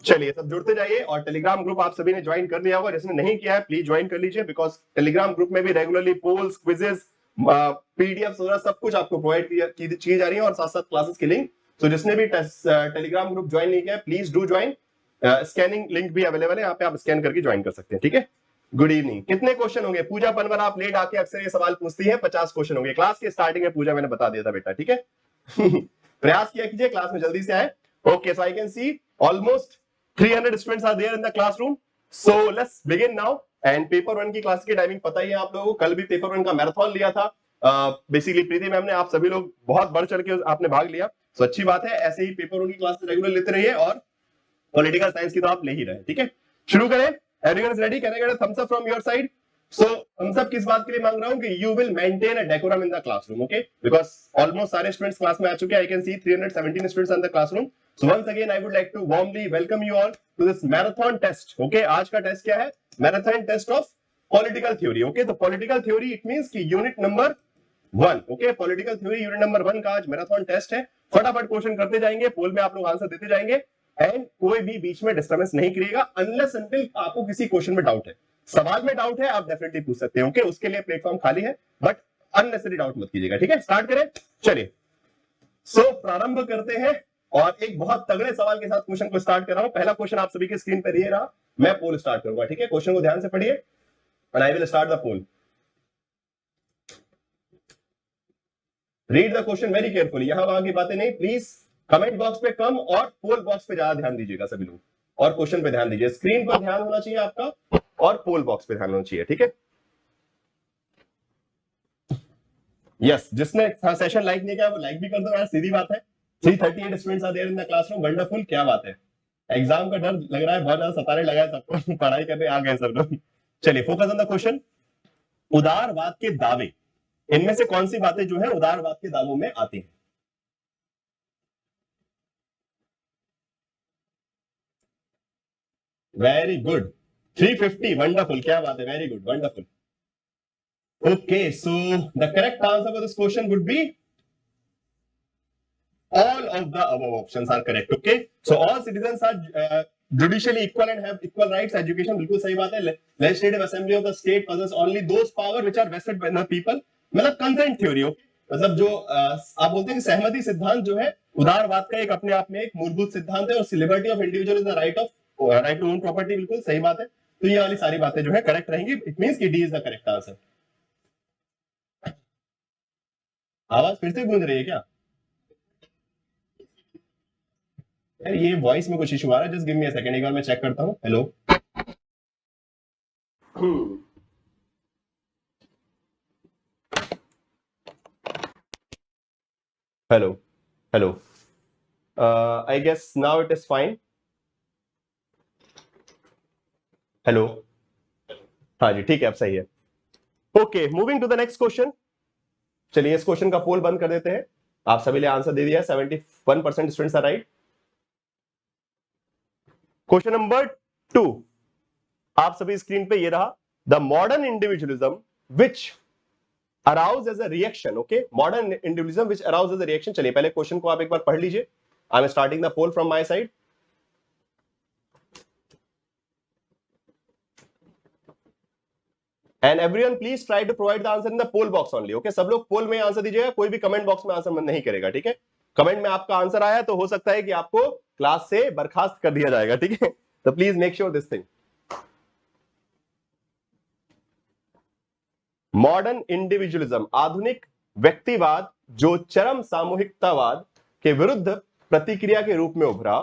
चलिए सब जुड़ते जाइए, और टेलीग्राम ग्रुप आप सभी ने ज्वाइन कर लिया होगा, जिसने नहीं किया है प्लीज ज्वाइन कर लीजिए, बिकॉज टेलीग्राम ग्रुप में भी रेगुलरली पोल्स, क्विजेस, पीडीएफ वगैरह सब कुछ आपको प्रोवाइड की जा रही है, और साथ साथ क्लासेस की लिंक। तो जिसने भी टेलीग्राम ग्रुप ज्वाइन नहीं किया please do join. Scanning link भी अवेलेबल है, यहाँ पे आप स्कैन करके ज्वाइन कर सकते हैं। ठीक है, गुड इवनिंग। कितने क्वेश्चन होंगे? पूजा पनवर आप लेट आके अक्सर ये सवाल पूछती है। 50 क्वेश्चन होंगे क्लास के स्टार्टिंग में, पूजा मैंने बता दिया था बेटा। ठीक है प्रयास किया कीजिए क्लास में जल्दी से आए। Okay, so I can C almost 300 students are there in the classroom. So let's begin now. And paper one की क्लास की टाइमिंग पता ही है आप लोगों को, कल भी पेपर वन का मैराथन लिया था। बेसिकली प्रीति मैम ने, आप सभी लोग बहुत बढ़ चढ़ के आपने भाग लिया, तो अच्छी बात है। ऐसे ही पेपर वन की क्लास रेगुलर लेते रहिए, और पॉलिटिकल साइंस की तो आप ले ही रहे। ठीक है, शुरू करें। Everyone is ready? Can I get a thumbs up from your side? So thumbs up किस बात के लिए मांग रहा हूं कि you will maintain a decorum in the classroom, okay? Because almost सारे स्टूडेंट्स क्लास में आ चुके हैं। I can see 317 students in the classroom. So once again I would like to warmly welcome you all to this marathon test. Okay, आज का test क्या है? Marathon test of political theory. Okay, तो political theory it means कि unit number 1। Okay, political theory unit number 1 का आज marathon test है। फटाफट क्वेश्चन करते जाएंगे, पोल में आप लोग आंसर देते जाएंगे, एंड कोई भी बीच में डिस्टर्बेंस नहीं करिएगा अनलेस अनटिल आपको किसी क्वेश्चन में डाउट है। सवाल में डाउट है आप डेफिनेटली पूछ सकते हैं। ओके, उसके लिए प्लेटफॉर्म खाली है, बट अननेसेसरी डाउट मत कीजिएगा। ठीक है, स्टार्ट करें। चलिए, सो प्रारंभ करते हैं, और एक बहुत तगड़े सवाल के साथ क्वेश्चन को स्टार्ट कर रहा हूं। पहला क्वेश्चन आप सभी के स्क्रीन पर ये रहा, मैं पोल स्टार्ट करूंगा। ठीक है, क्वेश्चन को ध्यान से पढ़िए, and I will start the poll. Read the question very carefully. यहां वहां की बातें नहीं, प्लीज कमेंट बॉक्स पे कम और पोल बॉक्स पे ज्यादा ध्यान दीजिएगा सभी लोग, और क्वेश्चन पे ध्यान दीजिए। स्क्रीन पर ध्यान होना चाहिए आपका, और पोल बॉक्स पे ध्यान होना चाहिए। ठीक है, यस, जिसने सेशन लाइक नहीं किया वो लाइक भी कर दो यार, सीधी बात है। 338 students are there in the classroom, wonderful, क्या बात है। एग्जाम का डर लग रहा है बहुत ज्यादा सताने लगा है सबको पढ़ाई करने आ गए सब लोग। चलिए, फोकस ऑन द क्वेश्चन। उदारवाद के दावे, इनमें से कौन सी बातें जो है उदारवाद के दावों में आती है? वेरी गुड, 350, वंडरफुल, क्या बात है, very good, wonderful. Okay, so the correct answer for this question would be all of the above options are correct. Okay, so all citizens are judicially equal and have equal rights. Education बिल्कुल सही बात है. Legislative assembly of the state possesses only those power which are vested by the people. मतलब consent theory, okay? मतलब जो आप बोलते हैं कि सहमति सिद्धांत जो है उदारवाद का एक अपने आप में एक मूलभूत सिद्धांत है, और liberty of individual is the right to own property, बिल्कुल सही बात है। तो ये वाली सारी बातें जो है करेक्ट रहेंगी। इट मींस कि D is the correct answer. आवाज फिर से गूंज रही है क्या? यार ये वॉइस में कुछ इशू आ रहा है, just give me a second, एक बार मैं चेक करता हूं। Hello, hello, hello, I guess now it is fine. Hello, हाँ जी ठीक है, अब सही है। Okay, moving to the next question. चलिए इस क्वेश्चन का पोल बंद कर देते हैं। आप सभी ने आंसर दे दिया, 71% students are right. Question number 2 आप सभी स्क्रीन पे ये रहा, the modern individualism which arouse as a reaction. Okay, modern individualism which arouse as a reaction. चलिए पहले क्वेश्चन को आप एक बार पढ़ लीजिए। I am starting the poll from my side. And everyone please try to provide the answer in the poll box only. Okay, सब लोग पोल में आंसर दीजिएगा, कोई भी कमेंट बॉक्स में आंसर नहीं करेगा। ठीक है, कमेंट में आपका आंसर आया तो हो सकता है कि आपको क्लास से बर्खास्त कर दिया जाएगा। ठीक है, तो please make sure this thing. Modern individualism, आधुनिक व्यक्तिवाद, जो चरम सामूहिकतावाद के विरुद्ध प्रतिक्रिया के रूप में उभरा,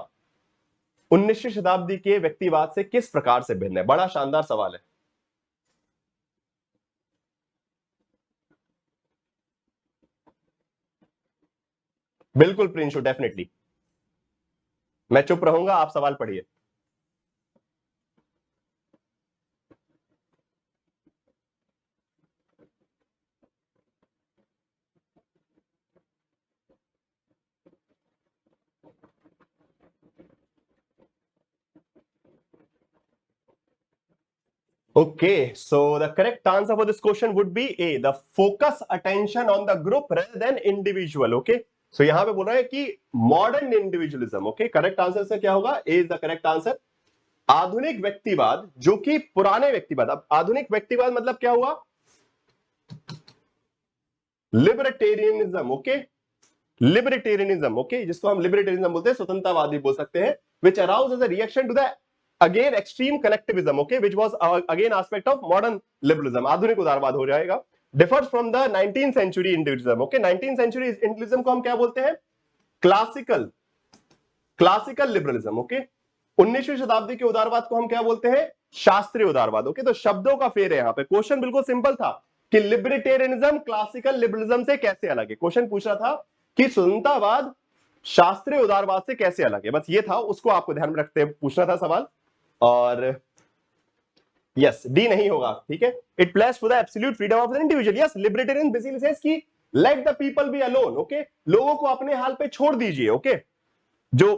19वीं शताब्दी के व्यक्तिवाद से किस प्रकार से भिन्न है? बड़ा शानदार सवाल है। बिल्कुल प्रिंशु, डेफिनेटली, मैं चुप रहूंगा, आप सवाल पढ़िए। Okay, so the correct answer for this question would be A, the focus attention on the group rather than individual. Okay, सो यहां पे बोल रहा है कि modern individualism, okay, correct answer से क्या होगा, ए इज द करेक्ट आंसर। आधुनिक व्यक्तिवाद जो कि पुराने व्यक्तिवाद, अब आधुनिक व्यक्तिवाद मतलब क्या हुआ, लिबर्टेरियनिज्म, ओके, लिबर्टेरियनिज्म, ओके, जिसको हम लिबर्टेरियनिज्म बोलते हैं, स्वतंत्रवादी बोल सकते हैं, which aroused as a reaction to the again extreme collectivism, okay, which was again aspect of modern liberalism, आधुनिक उदारवाद हो जाएगा, differs from the 19th century individualism, okay, 19th century individualism को हम क्या बोलते हैं, क्लासिकल, क्लासिकल लिबरलिज्म, ओके, 19वीं शताब्दी के उदारवाद को हम क्या बोलते हैं, शास्त्रीय उदारवाद, ओके। तो शब्दों का फेर है यहां पे, क्वेश्चन बिल्कुल सिंपल था कि लिबर्टेरियनिज्म क्लासिकल लिबरलिज्म से कैसे अलग है, क्वेश्चन पूछ रहा था कि स्वतंत्रवाद शास्त्रीय उदारवाद से कैसे अलग है, बस ये था, उसको आपको ध्यान में रखते पूछना था सवाल। और यस, डी नहीं होगा, ठीक है। It place for the absolute freedom of the individual, yes, libertarian basically says कि let the people be alone, okay, लोगों को अपने हाल पे छोड़ दीजिए, ओके। जो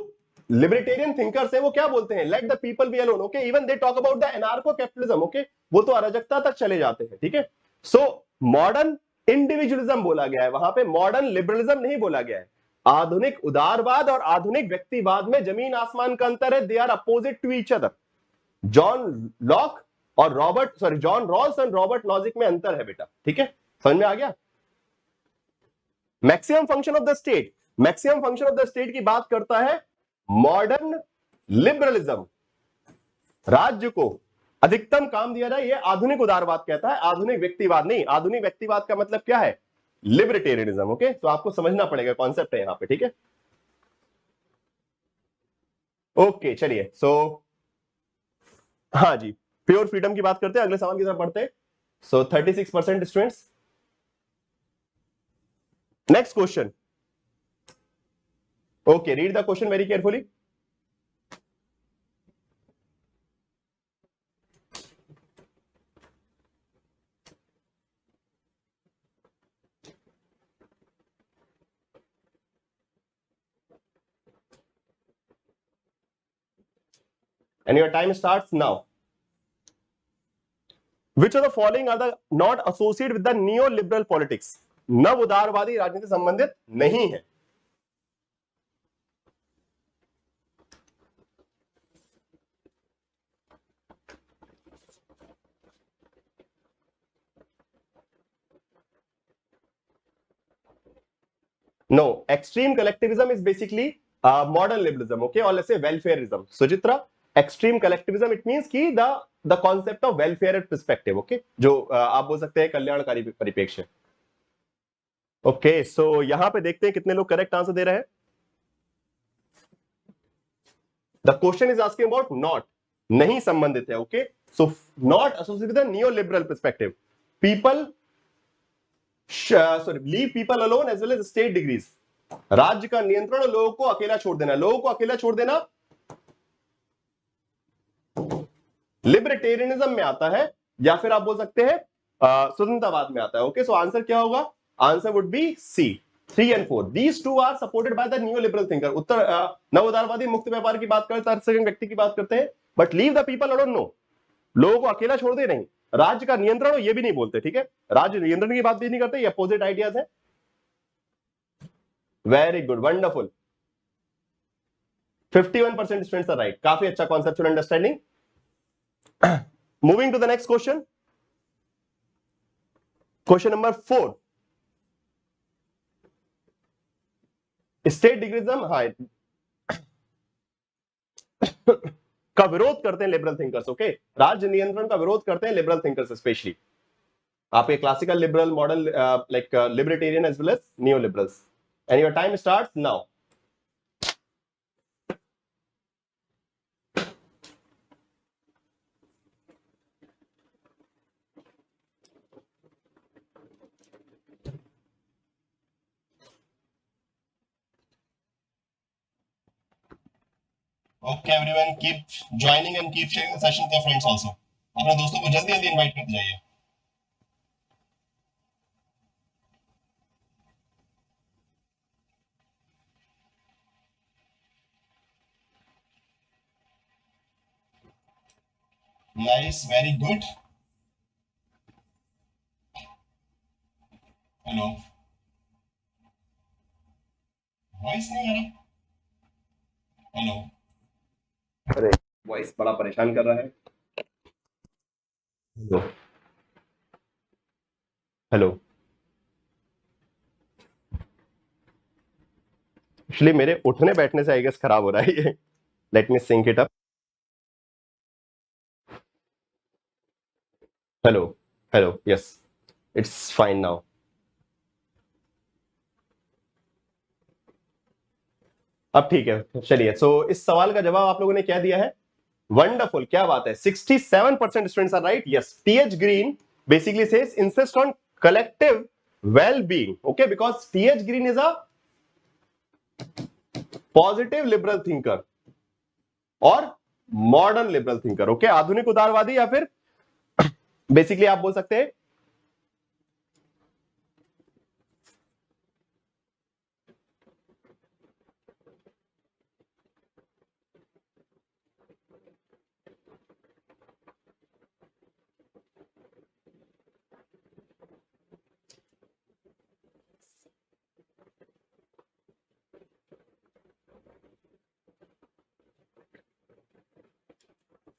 लिबर्टेरियन थिंकर्स है वो क्या बोलते हैं, let the people be alone, okay, even they talk about the anarcho capitalism, okay, वो तो अराजकता तक चले जाते हैं, ठीक है। सो मॉडर्न इंडिविजुअलिज्म बोला गया है, वहां पे मॉडर्न लिबरलिज्म नहीं बोला गया है। आधुनिक उदारवाद और आधुनिक व्यक्तिवाद में जमीन आसमान का अंतर है, they are opposite to each other. John Locke और Robert, sorry, John Rawls and Robert logic में अंतर है बेटा, ठीक है, समझ में आ गया। Maximum function of the state, maximum function of the state की बात करता है मॉडर्न लिबरलिज्म, राज्य को अधिकतम काम दिया जाए, ये आधुनिक उदारवाद कहता है, आधुनिक व्यक्तिवाद नहीं। आधुनिक व्यक्तिवाद का मतलब क्या है, लिबर्टेरियनिज्म, ओके। तो आपको समझना पड़ेगा, कॉन्सेप्ट है यहां पे, ठीक है। ओके, चलिए, सो हाँ जी, प्योर फ्रीडम की बात करते हैं, अगले सवाल की तरफ बढ़ते हैं। सो 36% students, next question, okay, read the question very carefully. And your time starts now. Which of the following are the not associated with the neoliberal politics? नव उदारवादी राजनीति संबंधित नहीं है। No, extreme collectivism is basically modern liberalism, okay, or let's say welfareism. Sujitra, extreme collectivism it means कि the concept of welfare perspective, okay, जो आप बोल सकते हैं कल्याणकारी परिप्रेक्ष्य। ओके, सो यहां पे देखते हैं कितने लोग करेक्ट आंसर दे रहे हैं। The question is asking about not, नहीं संबंधित है, okay. So not associated with new liberal perspective, people sorry leave people alone as well as state degrees, राज्य का नियंत्रण और लोगों को अकेला छोड़ देना, लोगों को अकेला छोड़ देना लिबर्टेरियनिज्म में आता है, या फिर आप बोल सकते हैं स्वतंत्रवाद में आता है, ओके। सो आंसर क्या होगा, answer would be C, 3 and 4, these two are supported by the neoliberal thinker। उत्तर नव उदारवादी मुक्त व्यापार की बात करते हैं, तर्कसंग व्यक्ति की बात करते हैं, but leave the people alone no, लोगों को अकेला छोड़ दे नहीं, राज्य का नियंत्रण हो ये भी नहीं बोलते, ठीक है, राज्य नियंत्रण की बात भी नहीं करते, ये अपोजिट आइडियाज है। Very good, wonderful, 51% students are right, काफी अच्छा conceptual understanding. Moving to the next question, question number 4, state डिग्रीजम, हाँ, का विरोध करते हैं लिबरल थिंकर्स, ओके, राज्य नियंत्रण का विरोध करते हैं लिबरल थिंकर्स, स्पेशली आपके classical liberal, modern, like libertarian as well as neo liberals. And your time starts now. Okay everyone, keep joining and keep sharing the session with your friends also. अपने दोस्तों को जल्दी जल्दी invite करते जाइए। Nice, very good. Hello, hello, अरे voice बड़ा परेशान कर रहा है। Hello hello. एक्चुअली मेरे उठने बैठने से आई गेस खराब हो रहा है ये। Let me sync it up. Hello hello, yes, it's fine now. अब ठीक है, चलिए। सो इस सवाल का जवाब आप लोगों ने क्या दिया है? वंडरफुल, क्या बात है। 67% students are right. Yes, TH Green basically says insist on collective well being, okay, because TH Green is a positive liberal thinker और मॉडर्न लिबरल थिंकर, ओके, आधुनिक उदारवादी, या फिर बेसिकली आप बोल सकते हैं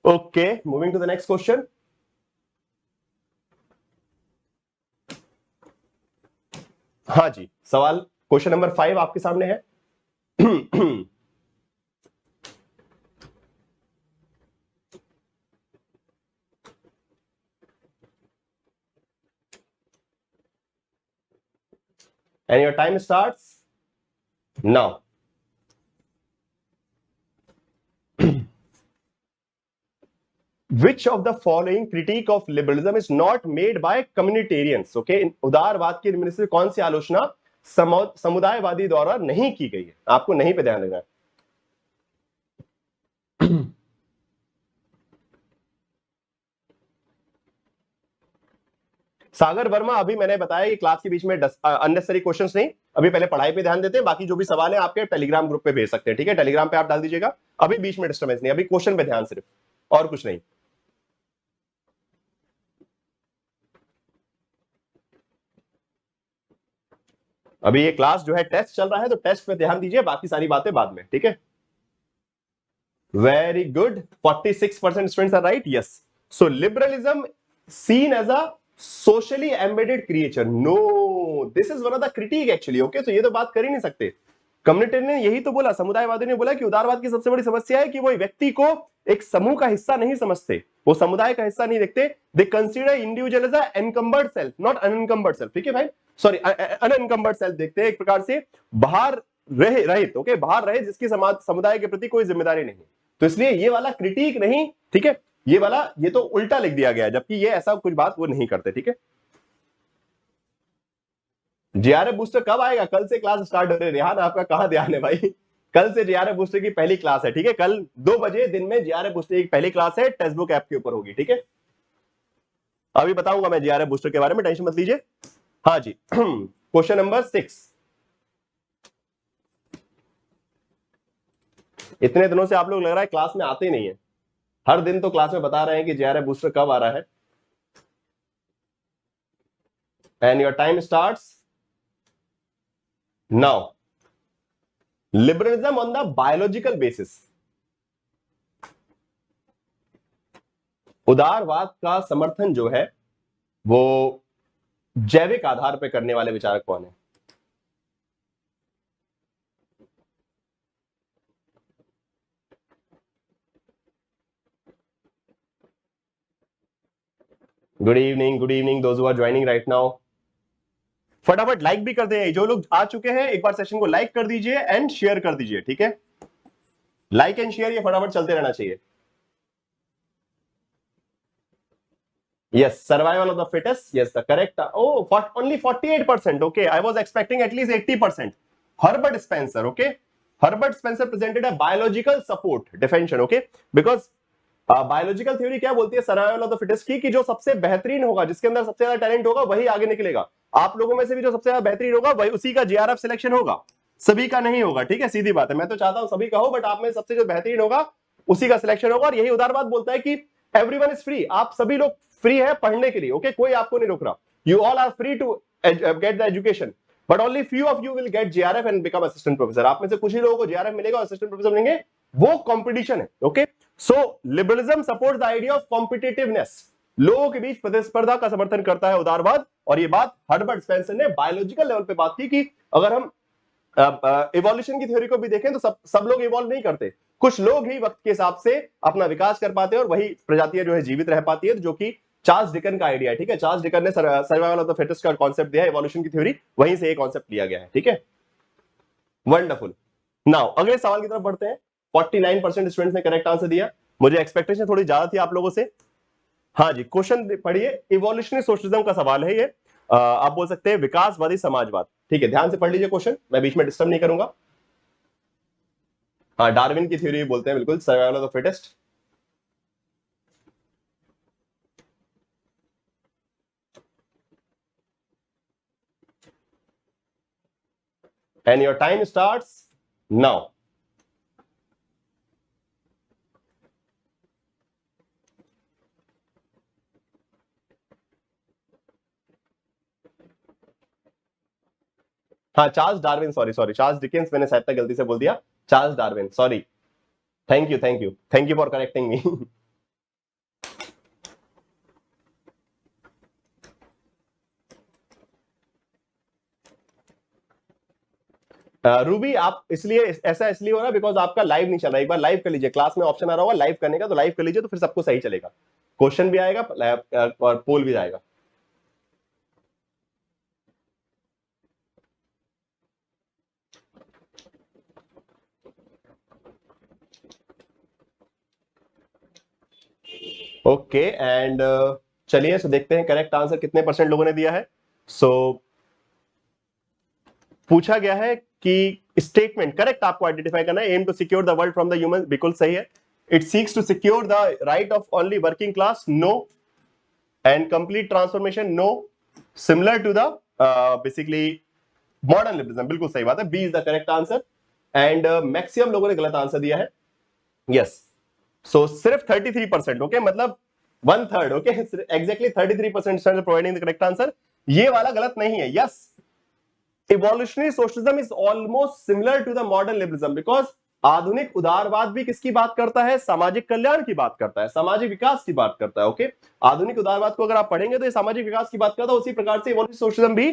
okay. Moving to the next question. हाँ जी, सवाल क्वेश्चन नंबर 5 आपके सामने है। and your time starts now. Which of the following critique of liberalism is not made by communitarians? Okay, उदारवाद की इनमें से कौन सी आलोचना समुदायवादी द्वारा नहीं की गई है? आपको नहीं पे ध्यान देना है। सागर वर्मा, अभी मैंने बताया कि क्लास के बीच में अननेसेसरी क्वेश्चंस नहीं, अभी पहले पढ़ाई पे ध्यान देते हैं, बाकी जो भी सवाल है आपके टेलीग्राम ग्रुप पे भेज सकते हैं, ठीक है? टेलीग्राम पे आप डाल दीजिएगा, अभी बीच में डिस्टर्बेंस नहीं, अभी क्वेश्चन पे ध्यान सिर्फ, और कुछ नहीं। अभी ये क्लास जो है टेस्ट चल रहा है, तो टेस्ट पे ध्यान दीजिए, बाकी सारी बातें बाद में, ठीक है? Very good, 46% students are right. Yes, so liberalism seen as a socially embedded creature. No, this is one of the critique actually. Okay, तो ये तो बात कर ही नहीं सकते। कम्युनिटी ने यही तो बोला, समुदायवादी ने बोला कि उदारवाद की सबसे बड़ी समस्या है कि वो व्यक्ति को एक समूह का हिस्सा नहीं समझते, वो समुदाय का हिस्सा नहीं देखते। They consider individual as a encumbered self, not unencumbered self, ठीक है भाई, सॉरी, अनएनकम्बर्ड सेल्फ देखते हैं, एक प्रकार से बाहर रहित, ओके, बाहर रहे, जिसकी समुदाय के प्रति कोई जिम्मेदारी नहीं। तो इसलिए ये वाला क्रिटिक नहीं, ठीक है, ये वाला, ये तो उल्टा लिख दिया गया, जबकि ये ऐसा कुछ बात वो नहीं करते, ठीक है? जीआरएफ बूस्टर कब आएगा? कल से क्लास स्टार्ट हो रही है। रेहान, आपका कहां ध्यान है भाई? कल से जीआरएफ बूस्टर की पहली क्लास है, ठीक है? कल 2 बजे दिन में जीआरएफ बूस्टर की पहली क्लास है, टेक्स्ट बुक ऐप के ऊपर होगी, ठीक है? अभी बताऊंगा मैं जीआरएफ बूस्टर के बारे में, टेंशन मत लीजिए। हाँ जी, क्वेश्चन नंबर 6। इतने दिनों से आप लोग लग रहा है क्लास में आते ही नहीं है, हर दिन तो क्लास में बता रहे हैं कि जीआरएफ बूस्टर कब आ रहा है। And your time starts now. Liberalism on the biological basis, उदारवाद का समर्थन जो है वो जैविक आधार पर करने वाले विचारक कौन है? Good evening those who are joining right now. फटाफट लाइक भी कर दें, जो लोग आ चुके हैं एक बार सेशन को लाइक कर दीजिए एंड शेयर कर दीजिए, ठीक है? लाइक एंड शेयर ये फटाफट चलते रहना चाहिए। Yes, survival of the fittest. Yes, the correct. Oh, only 48%. Okay, I was expecting at least 80%. Herbert Spencer. Okay, Herbert Spencer presented a biological support defension. Okay, because biological theory क्या बोलती है survival of the fittest की, कि जो सबसे बेहतरीन होगा, जिसके अंदर सबसे ज्यादा टैलेंट होगा, वही आगे निकलेगा। आप लोगों में से भी जो सबसे ज्यादा बेहतरीन होगा, वही उसी का जीआरएफ सिलेक्शन होगा, सभी का नहीं होगा, ठीक है? सीधी बात है, मैं तो चाहता हूं सभी का हो, बट आप में सबसे जो बेहतरीन होगा उसी का सिलेक्शन होगा। और यही उदारवाद बोलता है कि एवरीवन इज फ्री, आप सभी लोग फ्री है पढ़ने के लिए, ओके, कोई आपको नहीं रोक रहा। You all are free to get the education, but only few of you will get JRF and become assistant professor. आप में से कुछ ही लोगों को जेआरएफ मिलेगा और असिस्टेंट प्रोफेसर मिलेंगे, वो कंपटीशन है। Okay, so liberalism supports the idea of competitiveness, लोगों के बीच प्रतिस्पर्धा का समर्थन करता है उदारवाद। और ये बात हर्बर्ट स्पेंसर ने बायोलॉजिकल लेवल पे बात की कि अगर हम इवोल्यूशन की थ्योरी को भी देखें तो सब लोग इवॉल्व नहीं करते, कुछ लोग ही वक्त के हिसाब से अपना विकास कर पाते हैं और वही प्रजातियां जो है जीवित रह पाती है, जो कि चार्ल्स डिकन का आइडिया है। ठीक है, चार्ल्स डिकन ने सर्वाइवल ऑफ द फिटेस्ट का कॉन्सेप्ट दिया है, इवोल्यूशन की थ्योरी, वहीं से ये कॉन्सेप्ट लिया गया है। ठीक है, वंडरफुल। नाउ अगले सवाल की तरफ बढ़ते हैं। 49% स्टूडेंट्स ने करेक्ट आंसर दिया, मुझे एक्सपेक्टेशन थोड़ी ज्यादा थी आप लोगों से। हाँ जी, क्वेश्चन पढ़िए, इवोल्यूशनरी सोशलिज्म का सवाल है ये। आप बोल सकते हैं विकासवादी समाजवाद। ठीक है, ध्यान से पढ़ लीजिए क्वेश्चन, मैं बीच में डिस्टर्ब नहीं करूंगा। हाँ, डार्विन की थ्योरी बोलते हैं, बिल्कुल, survival of the fittest. And your time starts now. हाँ, Charles Darwin, sorry sorry, Charles Dickens मैंने शायद तक गलती से बोल दिया, Charles Darwin, sorry. Thank you thank you thank you for correcting me. Ruby, आप इसलिए ऐसा इसलिए हो रहा है बिकॉज आपका लाइव नहीं चल रहा है। एक बार लाइव कर लीजिए, क्लास में ऑप्शन आ रहा होगा लाइव करने का, तो लाइव कर लीजिए, तो फिर सबको सही चलेगा, क्वेश्चन भी आएगा और पोल भी आएगा। ओके, एंड चलिए सो देखते हैं करेक्ट आंसर कितने परसेंट लोगों ने दिया है। सो पूछा गया है कि स्टेटमेंट करेक्ट आपको आइडेंटिफाई करना है, aim to secure the world from the human, बिल्कुल सही है। It seeks to secure the right of only working class, no. And complete transformation, no. Similar to the basically modern liberalism, बिल्कुल सही बात है, B is the correct answer. And maximum लोगों ने गलत आंसर दिया है, यस। सो सिर्फ 33%, ओके, मतलब 1/3, okay, exactly 33% providing the correct answer. ये वाला गलत नहीं है, yes. Evolutionary socialism is almost similar to the modern liberalism because आधुनिक उदारवाद भी किसकी बात करता है, सामाजिक कल्याण की बात करता है, सामाजिक विकास की बात करता है। ओके, आधुनिक उदारवाद को अगर आप पढ़ेंगे तो ये सामाजिक विकास की बात करता है, उसी प्रकार से इवोल्यूशनरी सोशलिज्म भी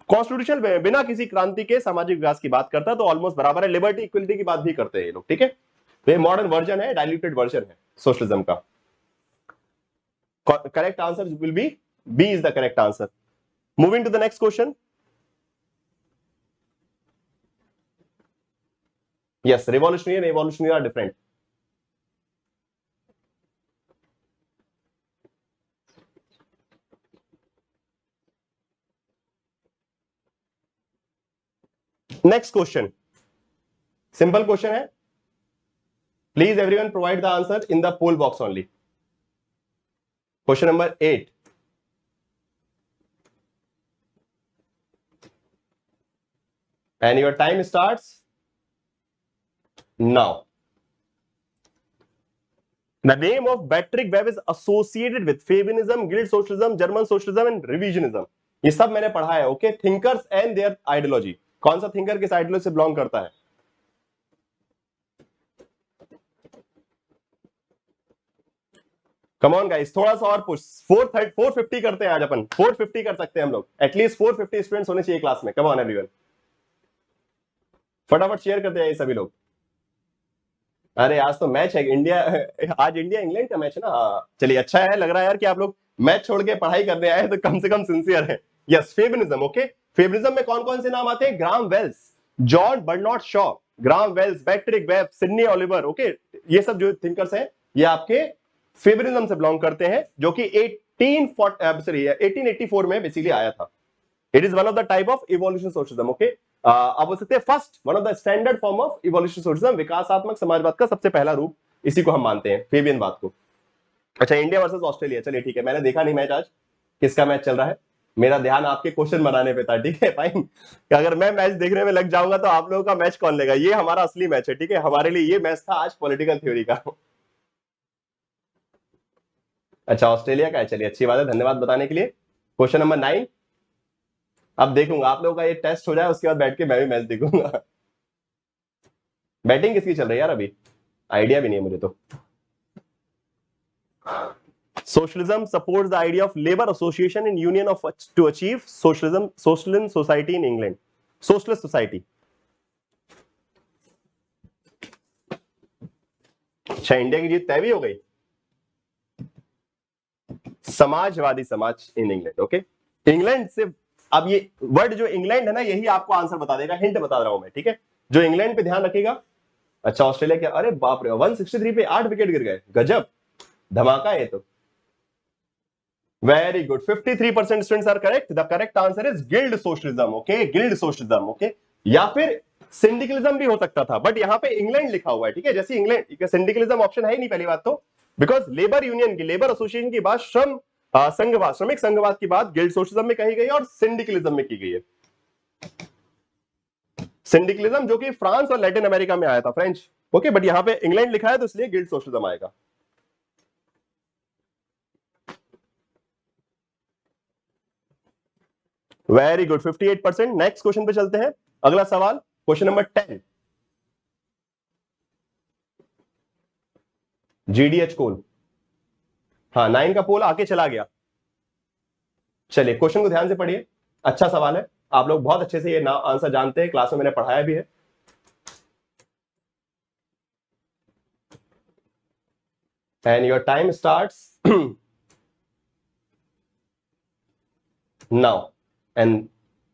कॉन्स्टिट्यूशनल बिना किसी क्रांति के सामाजिक विकास की बात करता है, तो ऑलमोस्ट बराबर है, लिबर्टी इक्वलिटी की बात भी करते हैं ये लोग। ठीक है, तो ये मॉडर्न वर्जन है, डाइल्यूटेड वर्जन है सोशलिज्म का। Correct answer will be B is the correct answer. Moving to the next question. Yes, revolutionary and evolutionary are different. Next question. Simple question है. Please everyone provide the answer in the poll box only. Question number 8. And your time starts now. The name of Patrick Webb is associated with Fabianism, Guild Socialism, German Socialism and Revisionism. ये सब मैंने पढ़ा है, okay. Thinkers and there ideology, कौन सा thinker किस ideology से belong करता है? कम ऑन गाइस, थोड़ा सा और पुश। 450 करते हैं आज अपन, 450 कर सकते हैं हम लोग, एटलीस्ट 450 स्टूडेंट्स होने चाहिए क्लास में। कम ऑन एवरीवन, फटाफट शेयर करते हैं ये सभी लोग। अरे आज तो मैच है इंडिया, आज इंडिया इंग्लैंड का मैच है ना। हाँ चलिए, अच्छा है, लग रहा है यार कि आप लोग मैच छोड़ के पढ़ाई करने आए तो कम से कम सिंसियर है। Yes, feminism, okay. फेमिनिज्म में कौन कौन से नाम आते हैं? Graham Wells, John Bernard Shaw, Graham Wells, Patrick Webb, Sidney Olivier, okay. ये सब जो थिंकर्स हैं ये आपके फेमिनिज्म से बिलोंग करते हैं, जो कि 1884 में बेसिकली आया था। It is one of the type of evolution socialism, okay. आप बोल सकते हैं first, one of the standard form of evolution socialism, विकासात्मक समाजवाद का सबसे पहला रूप, इसी को हम मानते हैं, फेबियनवाद को। अच्छा, इंडिया वर्सेस ऑस्ट्रेलिया, चलिए ठीक है, मैंने देखा नहीं मैच आज, किसका मैच चल रहा है, मेरा ध्यान आपके क्वेश्चन बनाने पे था। ठीक है फाइन, अगर मैं मैच देखने में लग जाऊंगा तो आप लोगों का मैच कौन लेगा? ये हमारा असली मैच है, ठीक है, हमारे लिए ये मैच था आज पॉलिटिकल थ्योरी का। अच्छा, ऑस्ट्रेलिया का है, चलिए अच्छी बात है, धन्यवाद बताने के लिए। Question number 9। अब देखूंगा आप लोगों का ये टेस्ट हो जाए, उसके बाद बैठ के मैं भी मैच देखूंगा। बैटिंग किसकी चल रही है यार अभी, आइडिया भी नहीं है मुझे तो। Socialism supports the idea of labor association and union of to achieve socialism society in England. Socialist society. अच्छा, इंडिया की जीत तय भी हो गई। समाजवादी समाज इन इंग्लैंड। ओके, इंग्लैंड से अब ये वर्ड जो इंग्लैंड है ना, यही आपको आंसर बता देगा, हिंट बता रहा हूं मैं, ठीक है। जो इंग्लैंड पे ध्यान रखेगा। अच्छा, ऑस्ट्रेलिया क्या, अरे बाप रे, 163 पे 8 विकेट गिर गए, गजब, धमाका है तो। Very good, 53% students are correct. The correct answer is guild socialism. Okay, guild socialism. Okay, या फिर सिंडिकलिज्म भी हो सकता था, बट यहां पे इंग्लैंड लिखा हुआ है, ठीक है। जैसे इंग्लैंड, सिंडिकलिज्म ऑप्शन है ही नहीं पहली बात तो, बिकॉज लेबर यूनियन की, लेबर एसोसिएशन की बात संघवाद, श्रमिक संघवाद की बात गिल्ड सोशलिज्म में कही गई और सिंडिकलिज्म में की गई है। सिंडिकलिज्म जो कि फ्रांस और लैटिन अमेरिका में आया था, फ्रेंच। ओके, बट यहां पे इंग्लैंड लिखा है तो इसलिए गिल्ड सोशलिज्म आएगा। Very good, 58%। नेक्स्ट क्वेश्चन पे चलते हैं। अगला सवाल, क्वेश्चन नंबर 10। जीडीएच कोल, हाँ 9 का पोल आके चला गया। चलिए क्वेश्चन को ध्यान से पढ़िए, अच्छा सवाल है, आप लोग बहुत अच्छे से ये आंसर जानते हैं, क्लास में मैंने पढ़ाया भी है। And your time starts now. And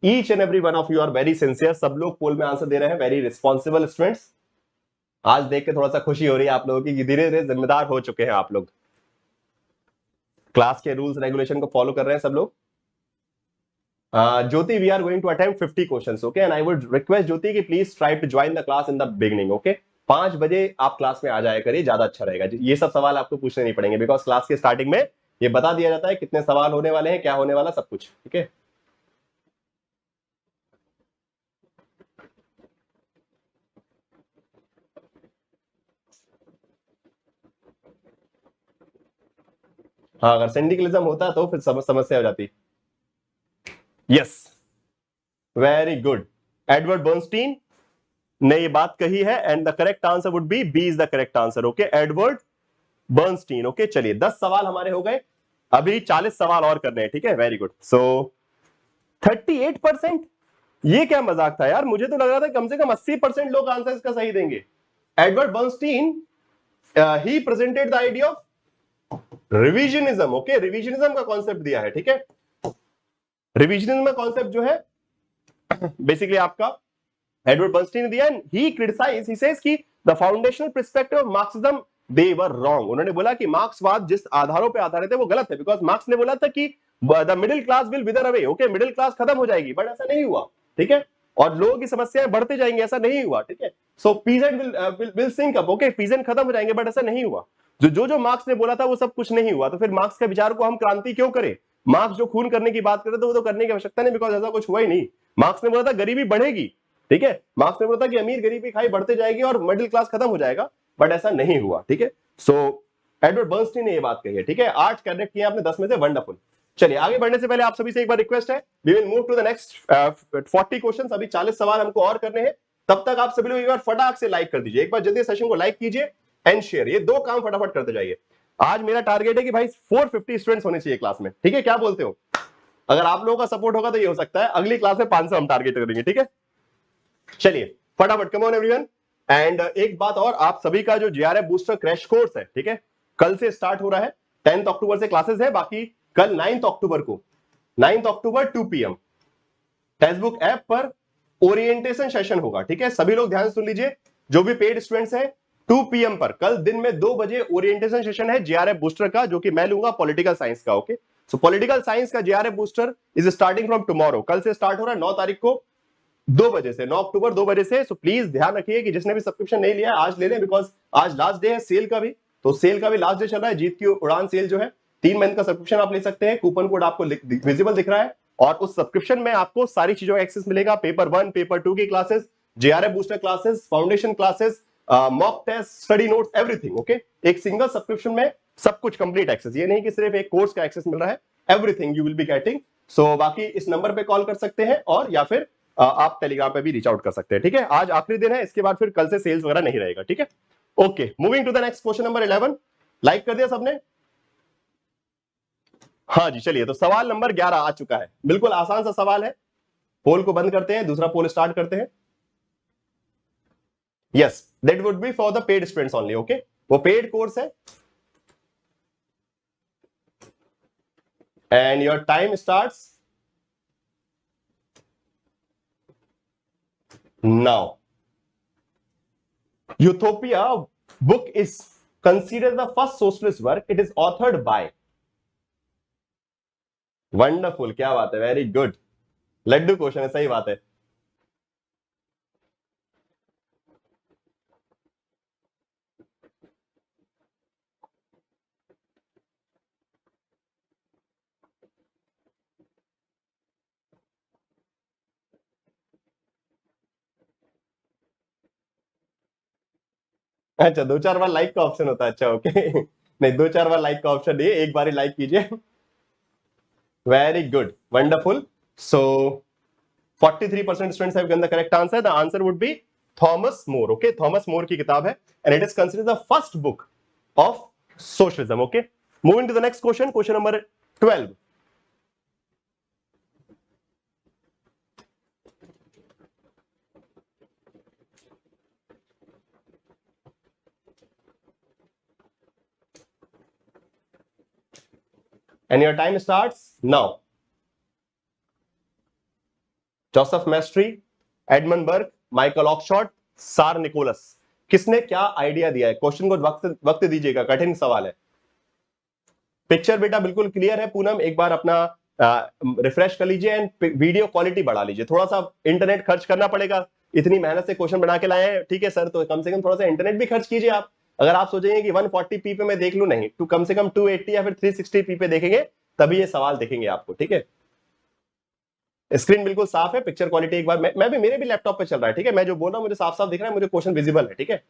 each and every one of you are very sincere, सब लोग पोल में आंसर दे रहे हैं, वेरी रिस्पॉन्सिबल स्टूडेंट्स। आज देख के थोड़ा सा खुशी हो रही है आप लोगों की, धीरे धीरे जिम्मेदार हो चुके हैं आप लोग, क्लास के रूल्स रेगुलेशन को फॉलो कर रहे हैं सब लोग। Jyoti, we are going to attempt 50 questions, okay? And I would request Jyoti कि please try to join the class in the beginning, okay? 5 बजे आप क्लास में आ जाया करिए, ज्यादा अच्छा रहेगा। ये सब सवाल आपको पूछने नहीं पड़ेंगे, बिकॉज क्लास के स्टार्टिंग में ये बता दिया जाता है कितने सवाल होने वाले हैं, क्या होने वाला, सब कुछ, ठीक है। हाँ, अगर सिंडिकलिज्म होता तो फिर समस्या हो जाती। Yes, very good, Edward Bernstein ने ये बात कही है, and the correct answer would be B is the correct answer. Okay, Edward Bernstein. Okay, चलिए 10 सवाल हमारे हो गए, अभी 40 सवाल और करने हैं, ठीक है। Very good. सो 38%, ये क्या मजाक था यार, मुझे तो लग रहा था कम से कम 80% लोग आंसर इसका सही देंगे। Edward Bernstein he presented the idea of revisionism. Okay, revisionism का कॉन्सेप्ट दिया है, ठीक है। रिविजनिज्म का कॉन्सेप्ट जो है बेसिकली आपका एडवर्ड बर्नस्टीन ने दिया, and he criticise, he says कि the foundational perspective of Marxism they were wrong. उन्होंने बोला कि मार्क्सवाद जिस आधारों पे आधारित है वो गलत है, बिकॉज मार्क्स ने बोला था कि the middle class will विदर away. Okay, middle class खत्म हो जाएगी, बट ऐसा नहीं हुआ, ठीक है। और लोगों की समस्याएं बढ़ते जाएंगे, ऐसा नहीं हुआ, ठीक है। So peasant will sink up. Okay, peasant खत्म हो जाएंगे, बट ऐसा नहीं हुआ। जो मार्क्स ने बोला था वो सब कुछ नहीं हुआ, तो फिर मार्क्स के विचार को हम क्रांति क्यों करें। मार्क्स जो खून करने की बात करते थे वो तो करने की आवश्यकता नहीं, बिकॉज ऐसा कुछ हुआ ही नहीं। मार्क्स ने बोला था गरीबी बढ़ेगी, ठीक है। मार्क्स ने बोला था कि अमीर गरीबी खाई बढ़ते जाएगी और मिडिल क्लास खत्म हो जाएगा, बट ऐसा नहीं हुआ, ठीक है। सो एडवर्ड बर्नस्टीन ने ये बात कही है, ठीक है। 8 करेक्ट किए आपने 10 में से, वंडरफुल। चलिए आगे बढ़ने से पहले आप सभी से एक बार रिक्वेस्ट है, we will move to the next 40 questions. अभी 40 सवाल हमको और करने हैं, तब तक आप सभी लोग एक बार फटाक से लाइक कर दीजिए, एक बार जल्दी सेशन को लाइक कीजिए एंड शेयर, ये 2 काम फटाफट करते जाइए। आज मेरा टारगेट है कि भाई 450 स्टूडेंट्स होने चाहिए क्लास में, ठीक है। क्या बोलते हो, अगर आप लोगों का सपोर्ट होगा तो ये हो सकता है अगली क्लास में 500 हम टारगेट करेंगे, ठीक है। चलिए फटाफट, कम ऑन एवरीवन। एंड एक बात और, आप सभी का जो जेआरएफ बूस्टर क्रैश कोर्स है, ठीक है, कल से स्टार्ट हो रहा है। 10 अक्टूबर से क्लासेस है, बाकी कल 9 अक्टूबर को, 9 अक्टूबर 2 PM टेक्स्टबुक ऐप पर ओरिएंटेशन सेशन होगा, ठीक है। सभी लोग ध्यान से सुन लीजिए, जो भी पेड स्टूडेंट्स हैं, 2 PM पर कल दिन में 2 बजे ओरिएंटेशन सेशन है जेआरएफ बूस्टर का, जो कि मैं लूंगा पॉलिटिकल साइंस का। ओके, सो पॉलिटिकल साइंस का JRF booster is starting from tomorrow, कल से स्टार्ट हो रहा है 9 तारीख को 2 बजे से, 9 अक्टूबर 2 बजे से। सो प्लीज ध्यान रखिए कि जिसने भी सब्सक्रिप्शन नहीं लिया है आज ले लें, बिकॉज आज लास्ट डे है सेल का भी, तो सेल का भी लास्ट डे चल रहा है। जीत की उड़ान सेल जो है, 3 मंथ का सब्सक्रिप्शन आप ले सकते हैं, कूपन कोड आपको विजिबल दिख रहा है, और उस सब्सक्रिप्शन में आपको सारी चीजों का एक्सेस मिलेगा। पेपर 1 पेपर 2 की classes, JRF booster classes, foundation classes, mock test, study notes, everything. Okay, एक सिंगल सब्सक्रिप्शन में सब कुछ कंप्लीट एक्सेस, ये नहीं कि सिर्फ एक कोर्स का एक्सेस मिल रहा है, everything you will be getting. So बाकी इस नंबर पे कॉल कर सकते हैं और या फिर आप टेलीग्राम पे भी रीच आउट कर सकते हैं। ठीक है, आज आखिरी दिन है, इसके बाद फिर कल से सेल्स वगैरह नहीं रहेगा। ठीक है, okay, moving to the next question number 11। Like कर दिया सबने? हाँ जी, चलिए, तो सवाल नंबर 11 आ चुका है। बिल्कुल आसान सा सवाल है। पोल को बंद करते हैं, दूसरा पोल स्टार्ट करते हैं। Yes, that would be for the paid students only. Okay, वो पेड कोर्स है and your time starts now. Ethiopia book is considered the first socialist work. It is authored by। Wonderful, क्या बात है, वेरी गुड। लड्डू क्वेश्चन है, सही बात है। अच्छा, 2-4 बार लाइक का ऑप्शन होता है? अच्छा, ओके। नहीं, 2-4 बार लाइक का ऑप्शन नहीं है, एक बार ही लाइक कीजिए। Very good, wonderful. So 43% students have given the correct answer. The answer would be Thomas More. Okay, Thomas More की किताब है and it is considered the first book of socialism. Okay, moving to the next question, question number 12। and your time starts now। Joseph Maistre, Edmund Burke, Michael Oxford, Tsar Nicholas. किसने क्या idea दिया है? Question को वक्त दीजिएगा, कठिन सवाल है। पिक्चर बेटा बिल्कुल क्लियर है पूनम, एक बार अपना रिफ्रेश कर लीजिए एंड वीडियो क्वालिटी बढ़ा लीजिए। थोड़ा सा इंटरनेट खर्च करना पड़ेगा, इतनी मेहनत से क्वेश्चन बना के लाए हैं। ठीक है सर, तो कम से कम थोड़ा सा इंटरनेट भी खर्च कीजिए आप। अगर आप सोचेंगे कि 140p पे मैं देख लूं, नहीं, तो कम से कम 280 या फिर 360p पे देखेंगे, तभी ये सवाल देखेंगे आपको। ठीक है, स्क्रीन बिल्कुल साफ है, पिक्चर क्वालिटी एक बार मैं भी, मेरे भी लैपटॉप पे चल रहा है। ठीक है, मैं जो बोल रहा हूं मुझे साफ साफ दिख रहा है, मुझे क्वेश्चन विजिबल है। ठीक है,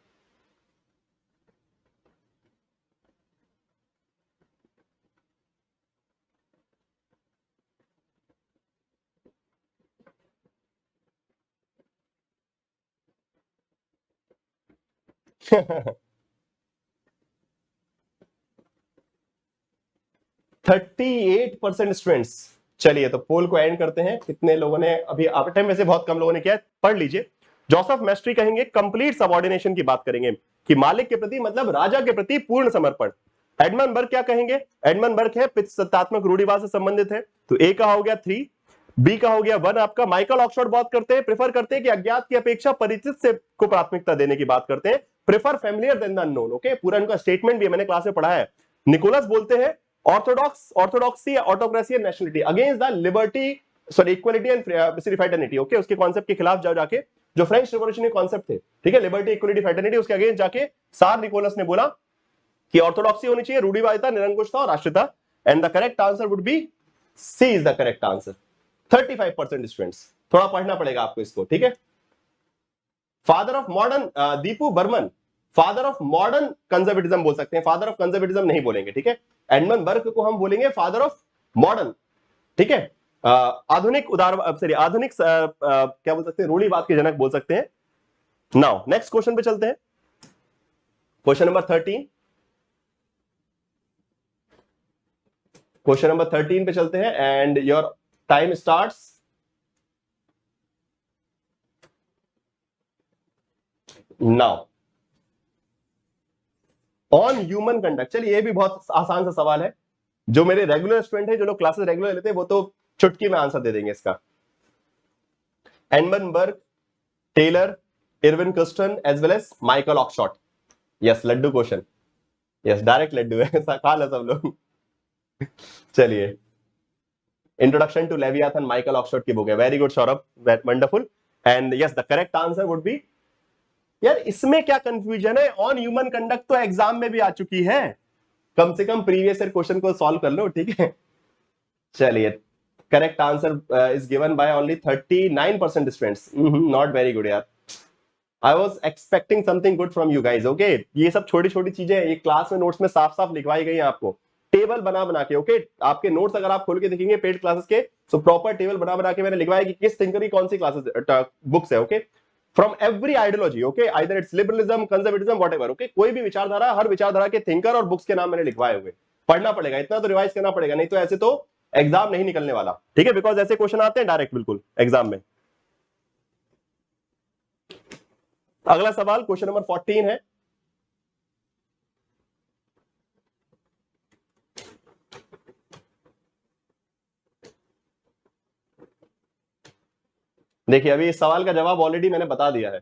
थर्टी 38% स्टूडेंट्स। चलिए, तो पोल को एंड करते हैं। कितने लोगों ने अभी टाइम, वैसे बहुत कम लोगों ने किया है, पढ़ लीजिए। जोसेफ मेस्ट्री कहेंगे कंप्लीट सबऑर्डिनेशन की बात करेंगे, कि मालिक के प्रति मतलब राजा के प्रति पूर्ण समर्पण। एडमंड बर्ग क्या कहेंगे? एडमंड बर्ग है पितृसत्तात्मक रूढ़िवाद से संबंधित है, तो ए का हो गया 3, बी का हो गया 1 आपका। माइकल ऑक्सफोर्ड बात करते हैं, प्रेफर करते हैं कि अज्ञात की अपेक्षा परिचित से को प्राथमिकता देने की बात करते हैं, prefer familiar than the unknown. Okay, पूरा उनका स्टेटमेंट भी मैंने क्लास में पढ़ा है। निकोलस बोलते हैं orthodoxy, autocracy and nationality, against the liberty, sorry, equality and fraternity. Okay, उसके कॉन्सेप्ट के खिलाफ जाके, जो फ्रेंच रिवॉल्यूशनरी कॉन्सेप्ट थे, ठीक है, लिबर्टी, इक्वलिटी, फ्रेटर्निटी, उसके अगेंस्ट जाके सार निकोलस ने बोला कि ऑर्थोडॉक्सी होनी चाहिए, रूढ़िवादिता, निरंकुशता और राष्ट्रीयता। And the correct answer would be C is the correct answer. 35% students, थोड़ा पढ़ना पड़ेगा आपको इसको। ठीक है, father of modern, Deepu Burman, father of modern conservatism बोल सकते हैं, फादर ऑफ कंजर्वेटिज्म नहीं बोलेंगे। ठीक है, एडमंड बर्ग को हम बोलेंगे फादर ऑफ मॉडर्न। ठीक है, आधुनिक उदार, सॉरी, आधुनिक क्या बोल सकते हैं, रूढ़िवाद के जनक बोल सकते हैं। नाउ नेक्स्ट क्वेश्चन पे चलते हैं, क्वेश्चन नंबर 13। क्वेश्चन नंबर 13 पे चलते हैं and your time starts now. On human conduct. चलिए, ये भी बहुत आसान सा सवाल है, जो मेरे रेगुलर स्टूडेंट है, जो लोग क्लासेस रेगुलर लेते हैं, वो तो चुटकी में आंसर दे देंगे इसका। Edmund Burke, Taylor, Irvin Kirsten as well as Michael Oxford. Yes, laddu question, yes, direct laddu है, खा लो सब लोग। चलिए, introduction to Leviathan, Michael Oxford की बुक है। Very good Saurabh, wonderful. And yes, the correct answer would be, यार इसमें क्या कंफ्यूजन है, ऑन ह्यूमन कंडक्ट तो एग्जाम में भी आ चुकी है, कम से कम प्रीवियस ईयर क्वेश्चन को सॉल्व कर लो। ठीक है, चलिए, correct answer is given by only 39% students. Not very good यार, I was expecting something good from you guys. Okay, ये सब छोटी छोटी चीजें ये क्लास में नोट्स में साफ साफ लिखवाई गई हैं आपको, टेबल बना बना के। ओके, आपके नोट्स अगर आप खोल के देखेंगे पेड क्लासेस के, सो प्रॉपर टेबल बना बना के मैंने लिखवाया कि किस थिंकर की कौन सी क्लासेस बुक्स है, okay, from every ideology, okay, either it's liberalism, conservatism, whatever, okay, कोई भी विचारधारा, हर विचारधारा के थिंकर और बुक्स के नाम मैंने लिखवाए हुए। पढ़ना पड़ेगा, इतना तो रिवाइज करना पड़ेगा, नहीं तो ऐसे तो एग्जाम नहीं निकलने वाला, ठीक है, बिकॉज ऐसे क्वेश्चन आते हैं डायरेक्ट बिल्कुल एग्जाम में। अगला सवाल क्वेश्चन नंबर 14 है। देखिए अभी इस सवाल का जवाब ऑलरेडी मैंने बता दिया है,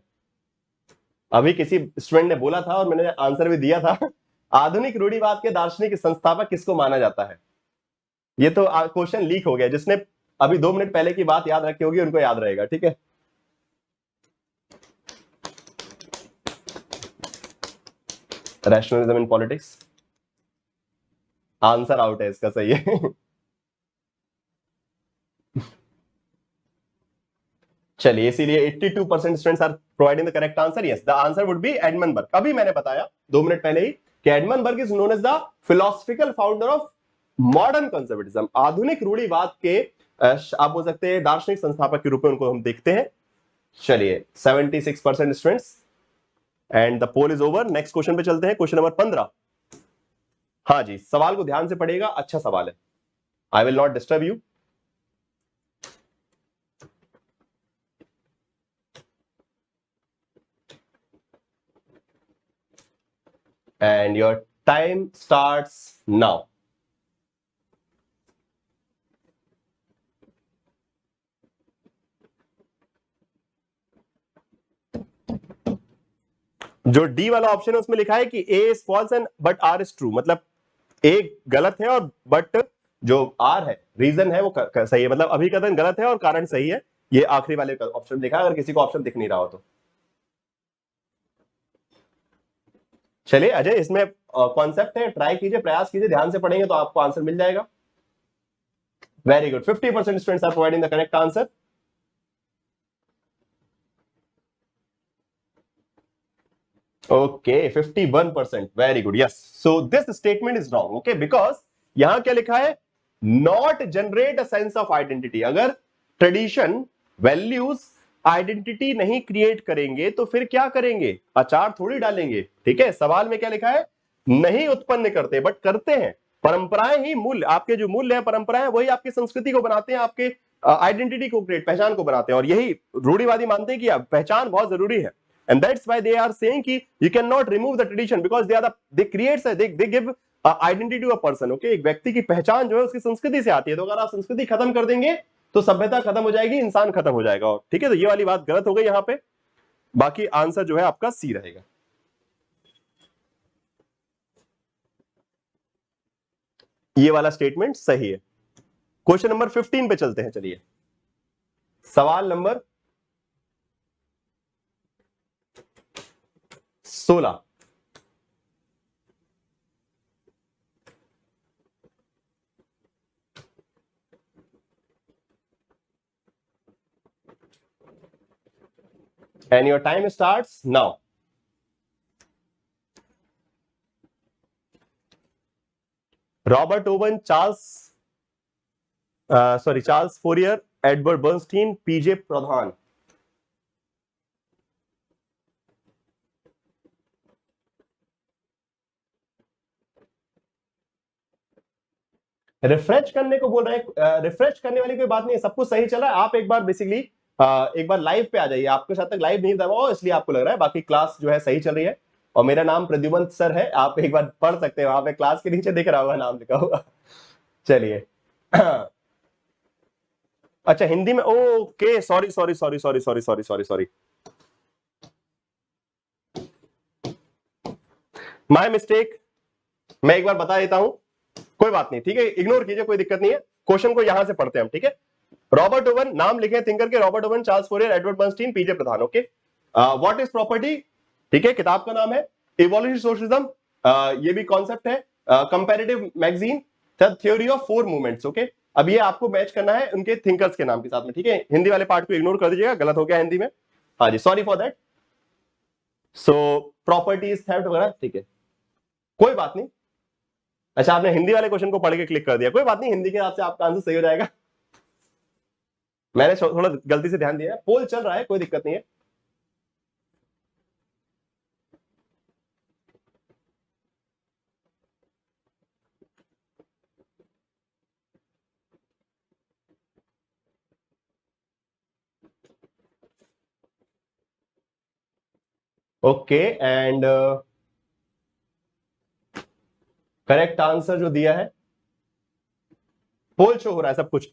अभी किसी स्टूडेंट ने बोला था और मैंने आंसर भी दिया था। आधुनिक रूढ़िवाद के दार्शनिक संस्थापक किसको माना जाता है? ये तो क्वेश्चन लीक हो गया, जिसने अभी 2 मिनट पहले की बात याद रखी होगी उनको याद रहेगा, ठीक है। Rationalism in politics, answer out है इसका, सही है। चलिए, इसीलिए 82% students are providing the correct answer. Yes, the answer would be Edmund Burke. अभी मैंने बताया 2 मिनट पहले ही कि Edmund Burke is known as the philosophical founder of modern conservatism. आधुनिक रूढ़िवाद के आप बोल सकते हैं दार्शनिक संस्थापक के रूप में उनको हम देखते हैं। चलिए 76% students, and the poll is over. Next question पे चलते हैं, क्वेश्चन नंबर 15। हाँ जी, सवाल को ध्यान से पढ़िएगा, अच्छा सवाल है, I will not disturb you. And your time starts now. जो डी वाला ऑप्शन है उसमें लिखा है कि A is false and but R is true, मतलब ए गलत है और बट जो आर है रीजन है वो सही है, मतलब अभिकथन गलत है और कारण सही है। ये आखिरी वाले ऑप्शन लिखा है, अगर किसी को ऑप्शन दिख नहीं रहा हो तो। चलिए अजय, इसमें कॉन्सेप्ट है, ट्राई कीजिए, प्रयास कीजिए, ध्यान से पढ़ेंगे तो आपको आंसर मिल जाएगा। Very good, 50% students are providing the correct answer. Okay, 51%, very good, yes. So this statement is wrong, okay, because यहां क्या लिखा है, not generate a sense of identity. अगर ट्रेडिशन, वैल्यूज आइडेंटिटी नहीं क्रिएट करेंगे तो फिर क्या करेंगे? अचार थोड़ी डालेंगे, ठीक है। सवाल में क्या लिखा है, नहीं उत्पन्न करते बट करते हैं। परंपराएं ही मूल्य, आपके जो मूल्य है, परंपराएं वही आपकी संस्कृति को बनाते हैं, आपके आइडेंटिटी को क्रिएट, पहचान को बनाते हैं। और यही रूढ़िवादी मानते हैं कि पहचान बहुत जरूरी है। And that's why they are saying कि you cannot remove the tradition because they create, they give identity to a person, okay? एक व्यक्ति की पहचान जो है उसकी संस्कृति से आती है, तो अगर आप संस्कृति खत्म कर देंगे तो सभ्यता खत्म हो जाएगी, इंसान खत्म हो जाएगा, ठीक है। तो ये वाली बात गलत हो गई यहाँ पे, बाकी आंसर जो है आपका सी रहेगा। ये वाला स्टेटमेंट सही है। क्वेश्चन नंबर 15 पे चलते हैं, चलिए सवाल नंबर 16। And your time starts now. Robert Owen, Charles Fourier, Edward Bernstein, PJ Pradhan. Refresh करने को बोल रहे हैं, रिफ्रेश करने वाली कोई बात नहीं है, सब कुछ सही चला है। आप एक बार बेसिकली एक बार लाइव पे आ जाइए, आपके साथ तक लाइव नहीं था इसलिए आपको लग रहा है, बाकी क्लास जो है सही चल रही है। और मेरा नाम प्रद्युमन सर है, आप एक बार पढ़ सकते हैं, वहां पे क्लास के नीचे दिख रहा होगा नाम लिखा हुआ। चलिए अच्छा हिंदी में, okay, sorry sorry sorry sorry sorry sorry sorry sorry, my mistake. मैं एक बार बता देता हूं, कोई बात नहीं, ठीक है, इग्नोर कीजिए, कोई दिक्कत नहीं है। क्वेश्चन को यहां से पढ़ते हैं हम, ठीक है। रॉबर्ट ओवन, नाम लिखे थिंकर के, Robert Owen, Charles Fourier, Edward Bernstein, PJ Pradhan, okay. What is property, ठीक है, किताब का नाम है। इवोल्यूशनरी सोशलिज्म, ये भी कॉन्सेप्ट है। Comparative magazine, the theory of 4 movements, okay. अब ये आपको मैच करना है उनके थिंकर्स के नाम के साथ में, ठीक है। हिंदी वाले पार्ट को इग्नोर कर दीजिएगा, गलत हो गया हिंदी में, हाँ जी, sorry for that. So properties, theft वगैरह, ठीक है, कोई बात नहीं। अच्छा, आपने हिंदी वाले क्वेश्चन को पढ़ के क्लिक कर दिया, कोई बात नहीं, हिंदी के हिसाब से आपका आंसर सही हो जाएगा। मैंने थोड़ा गलती से ध्यान दिया है, पोल चल रहा है, कोई दिक्कत नहीं है। ओके एंड करेक्ट आंसर जो दिया है, पोल शो हो रहा है सब कुछ।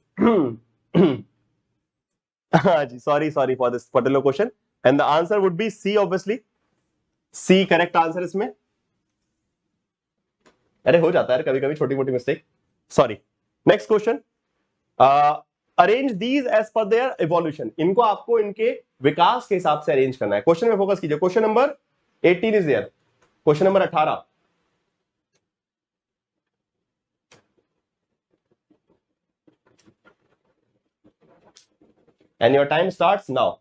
हाँ जी, sorry sorry for this particular question, and the answer would be C obviously. C correct answer इसमें। अरे हो जाता है कभी कभी छोटी मोटी mistake, sorry. Next question, arrange these as per their evolution, इनको आपको इनके विकास के हिसाब से अरेंज करना है। क्वेश्चन में फोकस कीजिए, question number 18 is there, question number 18, and your time starts now.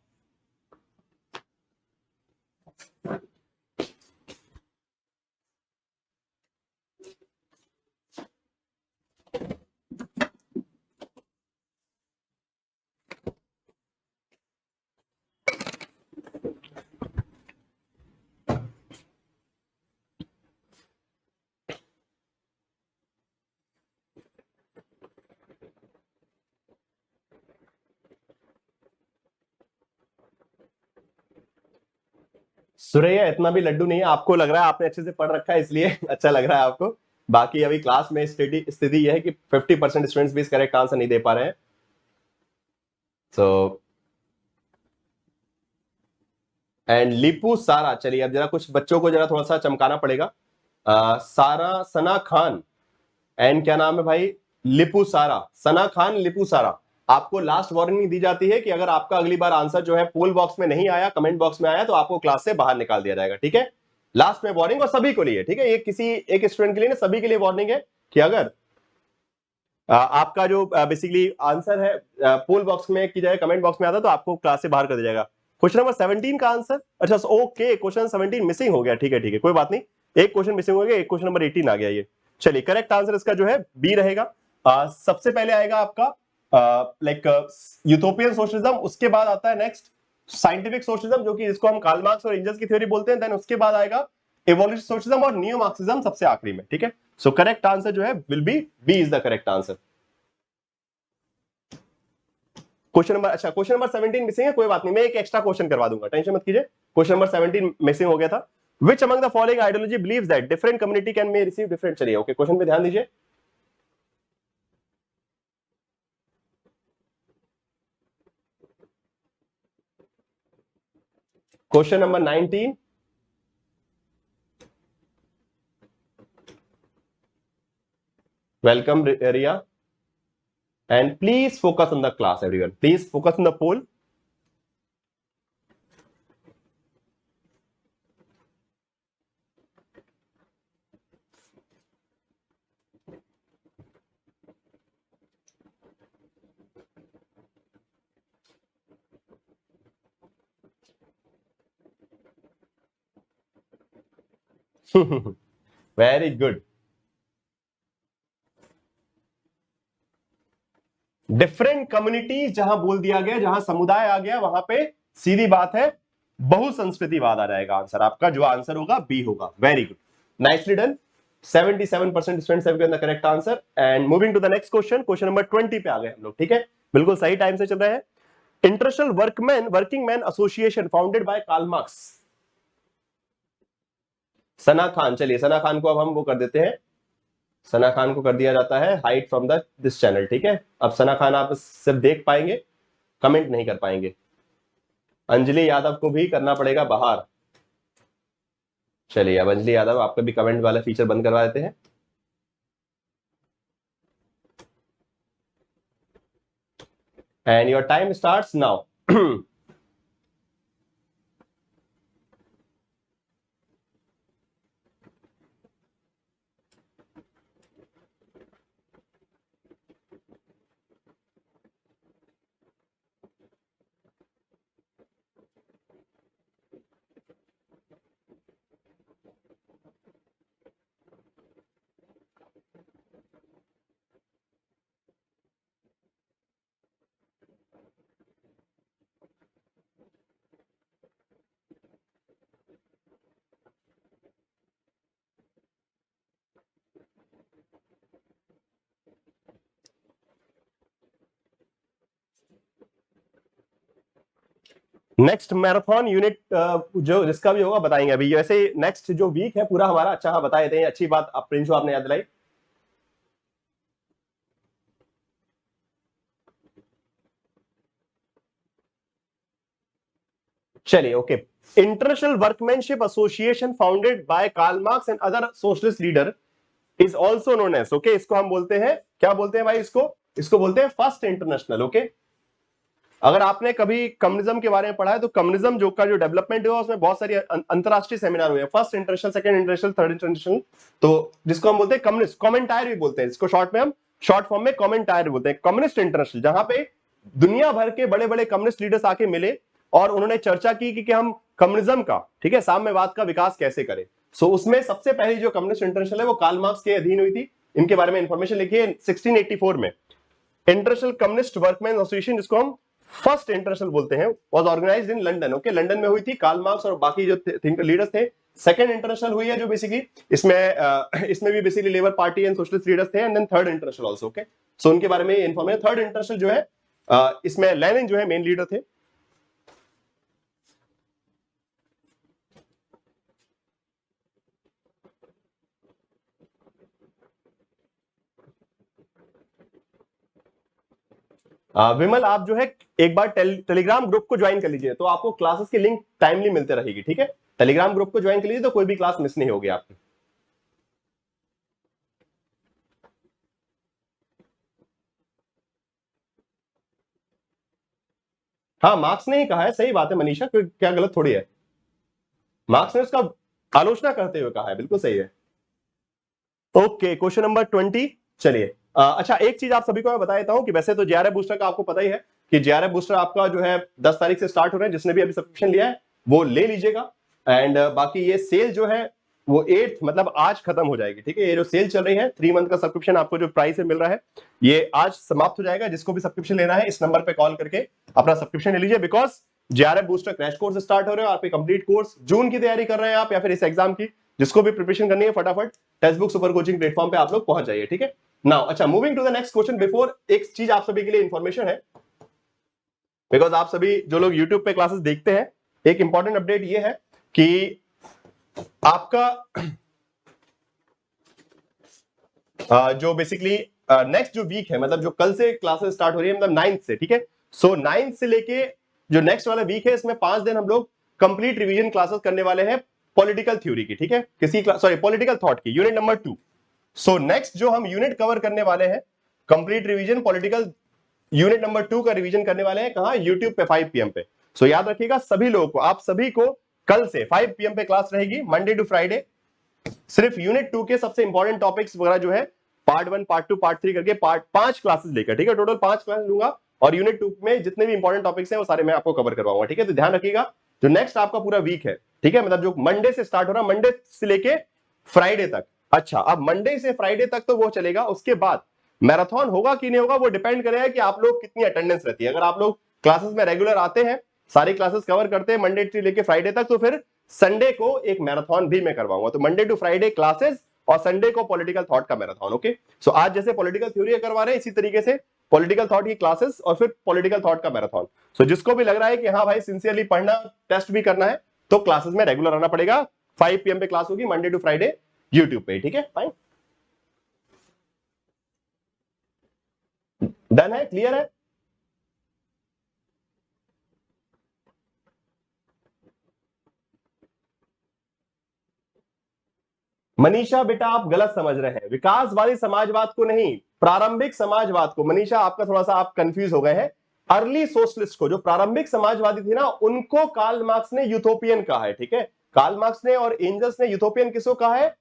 Suraiya इतना भी लड्डू नहीं है, आपको लग रहा है आपने अच्छे से पढ़ रखा है इसलिए अच्छा लग रहा है आपको। बाकी अभी क्लास में स्थिति यह है कि 50% स्टूडेंट्स भी इस करेक्ट आंसर नहीं दे पा रहे हैं। सो एंड लिपू सारा, चलिए अब जरा कुछ बच्चों को जरा थोड़ा सा चमकाना पड़ेगा। सारा सना खान, एंड क्या नाम है भाई, लिपू सारा, सना खान लिपू सारा। आपको लास्ट वार्निंग दी जाती है कि अगर आपका अगली बार आंसर जो है पोल बॉक्स में नहीं आया, कमेंट बॉक्स में आया, तो आपको क्लास से बाहर निकाल दिया जाएगा, ठीक है। लास्ट में वार्निंग, और सभी को लिए, ठीक है, ये किसी एक स्टूडेंट के लिए ना, सभी के लिए वार्निंग है कि अगर आपका जो बेसिकली आंसर है पोल बॉक्स में की जाए, कमेंट बॉक्स में आता है, तो आपको क्लास से बाहर कर दिया जाएगा। क्वेश्चन नंबर 17 का आंसर, अच्छा ओके, क्वेश्चन 17 मिसिंग हो गया, ठीक है ठीक है, कोई बात नहीं, एक क्वेश्चन मिसिंग हो गया, एक क्वेश्चन नंबर 18 आ गया ये। चलिए करेक्ट आंसर इसका जो है बी रहेगा। सबसे पहले आएगा आपका लाइक यूटोपियन सोशलिज्म, उसके बाद आता है नेक्स्ट साइंटिफिक सोशलिज्म, जो कि जिसको हम कार्ल मार्क्स और एंजल्स की थ्योरी बोलते हैं, देन उसके बाद आएगा इवोल्यूशन सोशलिज्म और नियो मार्क्सिज्म सबसे आखिरी में, ठीक है। सो करेक्ट आंसर जो है will be B is the correct answer. Question number, अच्छा क्वेश्चन नंबर 17 मिसिंग है, कोई बात नहीं, मैं एक एक्स्ट्रा क्वेश्चन करवा दूंगा, टेंशन मत कीजिए। क्वेश्चन नंबर 17 मिसिंग हो गया था। Which among the following ideology believes that different community can may receive different, चलिए ओके, क्वेश्चन पे ध्यान दीजिए। Question number 19, welcome Riya, and please focus on the class everyone, please focus on the poll. Very good. Different communities जहां बोल दिया गया, जहां समुदाय आ गया, वहां पे सीधी बात है बहुसंस्कृतिवाद आ जाएगा आंसर आपका, जो आंसर होगा बी होगा। Very good, nicely done, 77% students have given the correct answer. And moving to the next question, question number 20 पे आ गए हम लोग, ठीक है, बिल्कुल सही टाइम से चल रहे हैं। International working man association founded by Karl Marx. Sana Khan, चलिए सना खान को अब हम वो कर देते हैं, सना खान को कर दिया जाता है hide from the this channel, ठीक है। अब सना खान आप सिर्फ देख पाएंगे, कमेंट नहीं कर पाएंगे। अंजलि यादव को भी करना पड़ेगा बाहर। चलिए अब अंजलि यादव आपका भी कमेंट वाला फीचर बंद करवा देते हैं। And your time starts now. Next marathon unit जो जिसका भी होगा बताएंगे अभी। वैसे नेक्स्ट जो वीक है पूरा हमारा, अच्छा हाँ बताए थे, अच्छी बात आप प्रिंस आपने याद दिलाई। चलिए okay. International workmanship association founded by Karl Marx and other socialist leader is also known as, okay, इसको हम बोलते हैं, क्या बोलते हैं भाई इसको? इसको बोलते हैं फर्स्ट इंटरनेशनल, ओके। अगर आपने कभी कम्युनिज्म के बारे में पढ़ा है तो कम्युनिज्म जो का जो डेवलपमेंट हुआ उसमें बहुत सारी अंतरराष्ट्रीय सेमिनार हुए, first international, second international, third international. तो जिसको हम बोलते हैं कम्युनिस्ट कमेंटायर भी बोलते हैं, जिसको शॉर्ट में हम शॉर्ट फॉर्म में कमेंटायर बोलते हैं, कम्युनिस्ट इंटरनेशनल, जहां पे दुनिया भर के बड़े बड़े कम्युनिस्ट लीडर्स आके मिले और उन्होंने चर्चा की कि हम कम्युनिज्म का, ठीक है, साम्यवाद का विकास कैसे करें। सो उसमें सबसे पहली जो कम्युनिस्ट इंटरनेशनल है वो कार्ल मार्क्स के अधीन हुई थी। इनके बारे में इंफॉर्मेशन लिखी है 1684 में। इंटरनेशनल कम्युनिस्ट वर्कमैन एसोसिएशन, जिसको हम फर्स्ट इंटरनेशनल बोलते हैं, was organised in London, okay, London में हुई थी। कार्ल मार्क्स और बाकी जो थिंकर लीडर्स थे। सेकंड इंटरनेशनल हुई है जो बेसिकली इसमें भी basically labour party and socialist leaders थे, and then third international also, okay. So उनके बारे में इंफॉर्मेशन, थर्ड इंटरनेशनल जो है इसमें लेनिन जो है मेन लीडर थे। विमल आप जो है एक बार टेलीग्राम ग्रुप को ज्वाइन कर लीजिए, तो आपको क्लासेस की लिंक टाइमली मिलते रहेगी, ठीक है। टेलीग्राम ग्रुप को ज्वाइन कर लीजिए तो कोई भी क्लास मिस नहीं होगी आपकी। हाँ, मार्क्स ने ही कहा है, सही बात है मनीषा, क्या गलत थोड़ी है। मार्क्स ने उसका आलोचना करते हुए कहा है, बिल्कुल सही है। Okay, question number 20। चलिए अच्छा, एक चीज आप सभी को मैं बता देता हूं कि वैसे तो जेआरएफ बूस्टर का आपको पता ही है कि जेआरएफ बूस्टर आपका जो है 10 तारीख से स्टार्ट हो रहा है। जिसने भी अभी सब्सक्रिप्शन लिया है वो ले लीजिएगा। एंड बाकी ये सेल जो है वो 8 मतलब आज खत्म हो जाएगी, ठीक है। ये जो सेल चल रही है 3 मंथ का सब्सक्रिप्शन आपको जो प्राइस में मिल रहा है ये आज समाप्त हो जाएगा। जिसको भी सब्सक्रिप्शन लेना है इस नंबर पे कॉल करके अपना सब्सक्रिप्शन ले लीजिए, because JRF booster crash course start हो रहे हो, आप कंप्लीट कोर्स जून की तैयारी कर रहे हैं आप, या फिर इस एग्जाम की, जिसको भी प्रिपरेशन करनी है फटाफट textbook super coaching platform पे आप लोग पहुंच जाइए, ठीक है। नाउ अच्छा, moving to the next question, before एक चीज आप सभी के लिए इंफॉर्मेशन है, बिकॉज आप सभी जो लोग यूट्यूब पे क्लासेस देखते हैं, एक इंपॉर्टेंट अपडेट ये है कि आपका जो बेसिकली नेक्स्ट जो वीक है, मतलब जो कल से क्लासेस स्टार्ट हो रही है, मतलब 9th से, ठीक है। सो 9th से लेके जो नेक्स्ट वाला वीक है इसमें 5 दिन हम लोग कंप्लीट रिवीजन क्लासेस करने वाले हैं पॉलिटिकल थ्योरी की, ठीक है, किसी सॉरी पॉलिटिकल थॉट की, यूनिट नंबर 2। सो नेक्स्ट जो हम यूनिट कवर करने वाले हैं complete revision political, unit number 2 का रिवीजन करने वाले हैं कहां? यूट्यूब पे 5 PM पे। सो याद रखिएगा सभी लोगों को, आप सभी को कल से 5 PM पे क्लास रहेगी, मंडे टू फ्राइडे। सिर्फ यूनिट 2 के सबसे इंपॉर्टेंट टॉपिक्स वगैरह जो है पार्ट 1 पार्ट 2 पार्ट 3 करके पार्ट 5 क्लासेस लेकर, ठीक है, टोटल 5 क्लास लूंगा। और यूनिट 2 में जितने भी इंपॉर्टेंट टॉपिक्स हैं वो सारे मैं आपको कवर करवाऊंगा, ठीक है। तो ध्यान रखिएगा जो नेक्स्ट आपका पूरा वीक है, ठीक है, मतलब जो मंडे से स्टार्ट हो रहा है, मंडे से लेके फ्राइडे तक। अच्छा, अब मंडे से फ्राइडे तक तो वो चलेगा, उसके बाद मैराथन होगा कि नहीं होगा वो डिपेंड करेगा कि आप लोग कितनी अटेंडेंस रहती है। अगर आप लोग क्लासेस में रेगुलर आते हैं, सारी क्लासेस कवर करते हैं मंडे से लेके फ्राइडे तक, तो फिर संडे को एक मैराथन भी मैं करवाऊंगा। तो मंडे टू फ्राइडे क्लासेस और संडे को पॉलिटिकल थॉट का मैराथन, ओके। सो आज जैसे पॉलिटिकल थ्योरी करवा रहे हैं इसी तरीके से पॉलिटिकल थॉट की क्लासेस और फिर पॉलिटिकल थॉट का मैराथन। सो जिसको भी लग रहा है कि हाँ भाई सिंसियरली पढ़ना, टेस्ट भी करना है, तो क्लासेस में रेगुलर आना पड़ेगा। 5 PM पे क्लास होगी मंडे टू फ्राइडे यूट्यूब पे, ठीक है, फाइन। डन है, क्लियर है। मनीषा बेटा आप गलत समझ रहे हैं, विकासवादी समाजवाद को नहीं, प्रारंभिक समाजवाद को। मनीषा आपका थोड़ा सा आप कंफ्यूज हो गए हैं। अर्ली सोशलिस्ट को, जो प्रारंभिक समाजवादी थे ना, उनको कार्ल मार्क्स ने यूथोपियन कहा है, ठीक है। कार्ल मार्क्स ने और एंजल्स ने यूथोपियन किसको कहा है?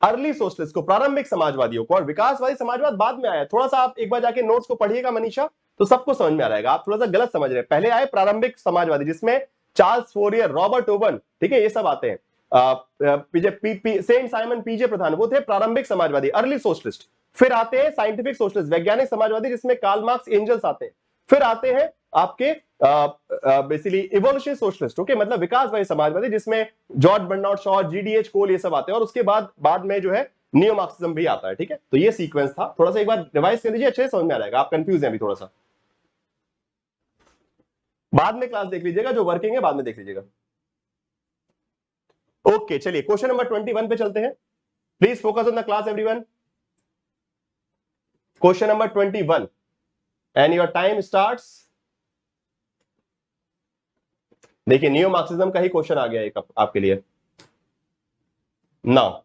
अर्ली सोशलिस्ट को, प्रारंभिक समाजवादियों को। और विकासवादी समाजवाद बाद में आया। थोड़ा सा आप एक बार जाके नोट्स को पढ़िएगा मनीषा, तो सबको समझ में आ जाएगा। आप थोड़ा सा गलत समझ रहे हैं, पहले आए प्रारंभिक समाजवादी जिसमें चार्ल्स फोरियर, रॉबर्ट ओवन, ठीक है, ये सब आते हैं। सेंट साइमन पीजे प्रधान, वो थे प्रारंभिक समाजवादी, अर्ली सोशलिस्ट। फिर आते हैं साइंटिफिक सोशलिस्ट, वैज्ञानिक समाजवादी, जिसमें कार्ल मार्क्स, एंजल्स आते हैं। फिर आते हैं आपके बेसिकली इवोल्यूशन सोशलिस्ट, ओके, मतलब विकासवादी समाजवादी, जिसमें जॉर्ज बर्नार्ड शॉ, GDH कोल, ये सब आते हैं। और उसके बाद में जो है नियो मार्क्सिज्म भी आता है, ठीक है। तो ये सीक्वेंस था, थोड़ा सा एक बार रिवाइज कर लीजिए, अच्छे से समझ में आ जाएगा। आप कंफ्यूज हैं अभी थोड़ा सा। बाद में क्लास देख लीजिएगा, जो वर्किंग है बाद में देख लीजिएगा। ओके चलिए क्वेश्चन नंबर 21 पे चलते हैं। Please focus on the class everyone. Question number 21 and your time starts. देखिए न्यू मार्क्सिज्म का ही क्वेश्चन आ गया एक आपके लिए नाउ।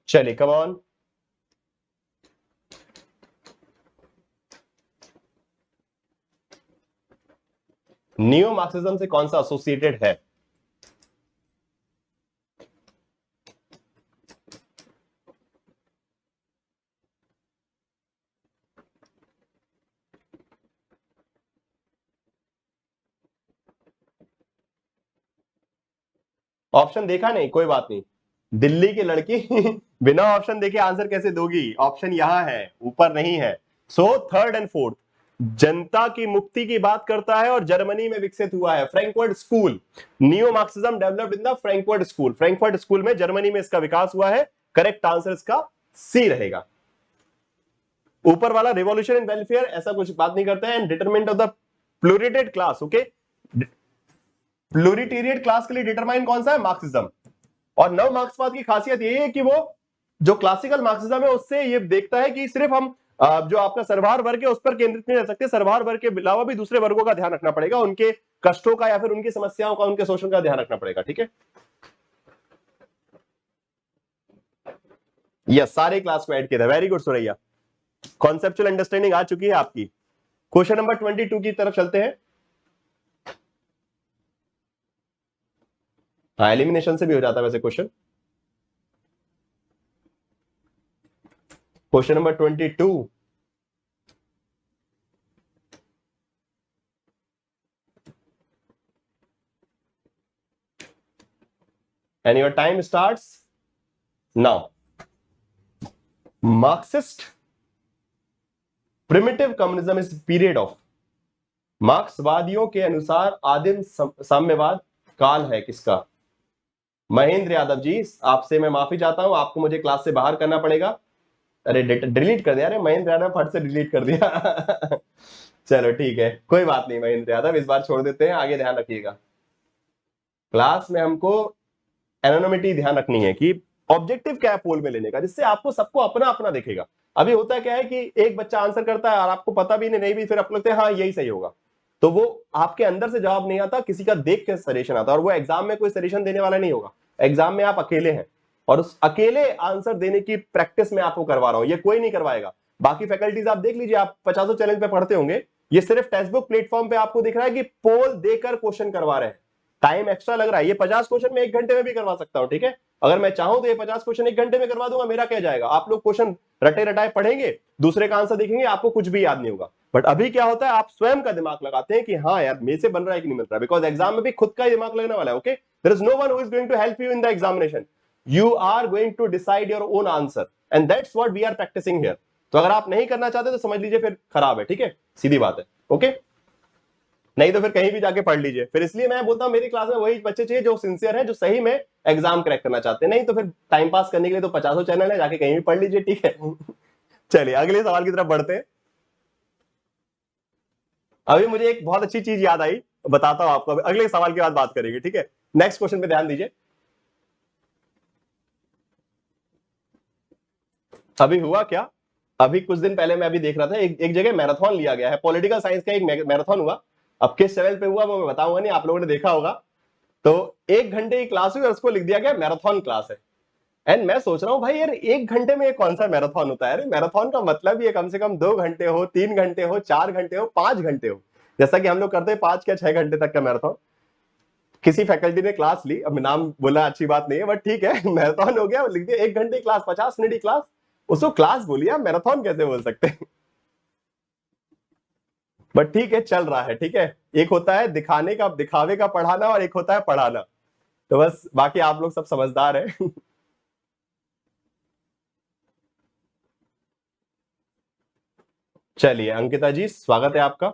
चलिए कम ऑन। न्यू मार्क्सिज्म से कौन सा एसोसिएटेड है? ऑप्शन देखा नहीं, कोई बात नहीं। दिल्ली की लड़की बिना ऑप्शन देखे आंसर कैसे दोगी? ऑप्शन यहां है, ऊपर नहीं है। सो थर्ड एंड फोर्थ, जनता की मुक्ति की बात करता है और जर्मनी में विकसित हुआ है, Frankfurt school. Neo Marxism developed in the Frankfurt school, Frankfurt school में जर्मनी में इसका विकास हुआ है। करेक्ट आंसर इसका सी रहेगा। ऊपर वाला रिवॉल्यूशन इन वेलफेयर ऐसा कुछ बात नहीं करते हैं। And determinant of the proletariat class, okay, proletariat class के लिए डिटरमाइन कौन सा है? मार्क्सिज्म। और नव मार्क्सवाद की खासियत यही है कि वो जो क्लासिकल मार्क्सिज्म है उससे ये देखता है कि सिर्फ हम जो आपका सर्वहार वर्ग है उस पर केंद्रित नहीं रह सकते, सर्वहार वर्ग के अलावा भी दूसरे वर्गों का ध्यान रखना पड़ेगा, उनके कष्टों का या फिर उनकी समस्याओं का, उनके शोषण का ध्यान रखना पड़ेगा। ठीक है, यस, सारे क्लास को ऐड किया था। Very good Suraiya, conceptual understanding आ चुकी है आपकी। क्वेश्चन नंबर 22 की तरफ चलते हैं। हाँ, एलिमिनेशन से भी हो जाता है वैसे question. Question number 22, and your time starts now. Marxist primitive communism is period of, मार्क्सवादियों के अनुसार आदिम साम्यवाद काल है किसका? महेंद्र यादव जी, आपसे मैं माफी चाहता हूं, आपको मुझे क्लास से बाहर करना पड़ेगा। अरे डिलीट कर दिया, अरे महेंद्र यादव फट से डिलीट कर दिया चलो ठीक है, कोई बात नहीं महेंद्र यादव, इस बार छोड़ देते हैं, आगे ध्यान रखिएगा। क्लास में हमको एनोनिमिटी ध्यान रखनी है कि ऑब्जेक्टिव क्या है पोल में लेने का, जिससे आपको सबको अपना अपना दिखेगा। अभी होता है क्या है कि एक बच्चा आंसर करता है और आपको पता भी नहीं भी, फिर आपको लगता है हाँ यही सही होगा, तो वो आपके अंदर से जवाब नहीं आता, किसी का देख के सजेशन आता है, और वो एग्जाम में कोई सजेशन देने वाला नहीं होगा। एग्जाम में आप अकेले हैं और उस अकेले आंसर देने की प्रैक्टिस में आपको करवा रहा हूं, ये कोई नहीं करवाएगा। बाकी फैकल्टीज आप देख लीजिए, आप 50 चैलेंज पे पढ़ते होंगे, ये सिर्फ टेक्स्ट बुक प्लेटफॉर्म पे आपको दिख रहा है कि पोल देकर क्वेश्चन करवा रहे हैं, टाइम एक्स्ट्रा लग रहा है। ये 50 क्वेश्चन मैं 1 घंटे में भी करवा सकता हूं, ठीक है, अगर मैं चाहूं तो ये 50 क्वेश्चन 1 घंटे में करवा दूंगा, मेरा क्या जाएगा। आप लोग क्वेश्चन रटे रटाए पढ़ेंगे, दूसरे का आंसर देखेंगे, आपको कुछ भी याद नहीं होगा। बट अभी क्या होता है, आप स्वयं का दिमाग लगाते हैं कि हाँ यार मेरे से बन रहा है कि नहीं बन रहा है, बिकॉज एग्जाम में भी खुद का ही दिमाग लगने वाला है। Okay, there is no one who is going to help you in the examination, you are going to decide your own answer, and that's what we are practising here. तो अगर आप नहीं करना चाहते तो समझ लीजिए फिर खराब है, ठीक है, सीधी बात है। ओके, नहीं तो फिर कहीं भी जाके पढ़ लीजिए। फिर इसलिए मैं बोलता हूँ मेरी क्लास में वही बच्चे चाहिए जो सिंसियर हैं, जो सही में एग्जाम क्रैक करना चाहते हैं। नहीं तो फिर टाइम पास करने के लिए तो 50 चैनल है, जाके कहीं भी पढ़ लीजिए, ठीक है चलिए अगले सवाल की तरफ बढ़ते हैं। अभी मुझे एक बहुत अच्छी चीज याद आई, बताता हूं आपको, अगले सवाल के बाद बात करेंगे, ठीक है। नेक्स्ट क्वेश्चन पे ध्यान दीजिए। अभी हुआ क्या, अभी कुछ दिन पहले मैं अभी देख रहा था, एक जगह मैराथन लिया गया है, पॉलिटिकल साइंस का एक मैराथन हुआ। अब किस लेवल पे हुआ वो मैं बताऊंगा नहीं, आप लोगों ने देखा होगा। तो 1 घंटे की क्लास हुई और उसको लिख दिया गया मैराथन क्लास है। एंड मैं सोच रहा हूँ भाई यार 1 घंटे में कौन सा मैराथन होता है? मैराथन का मतलब ये कम से कम 2 घंटे हो, 3 घंटे हो, 4 घंटे हो, 5 घंटे हो, जैसा कि हम लोग करते हैं 5 या 6 घंटे तक का मैराथन। किसी फैकल्टी ने क्लास ली, अब नाम बोला अच्छी बात नहीं है, बट ठीक है मैराथन हो गया, लिख दिया 1 घंटे क्लास, 50 मिनट की क्लास, उसको क्लास बोलिए, मैराथन कैसे बोल सकते हैं बट ठीक है, चल रहा है, ठीक है। एक होता है दिखाने का, दिखावे का पढ़ाना, और एक होता है पढ़ाना। तो बस बाकी आप लोग सब समझदार हैं। चलिए अंकिता जी, स्वागत है आपका।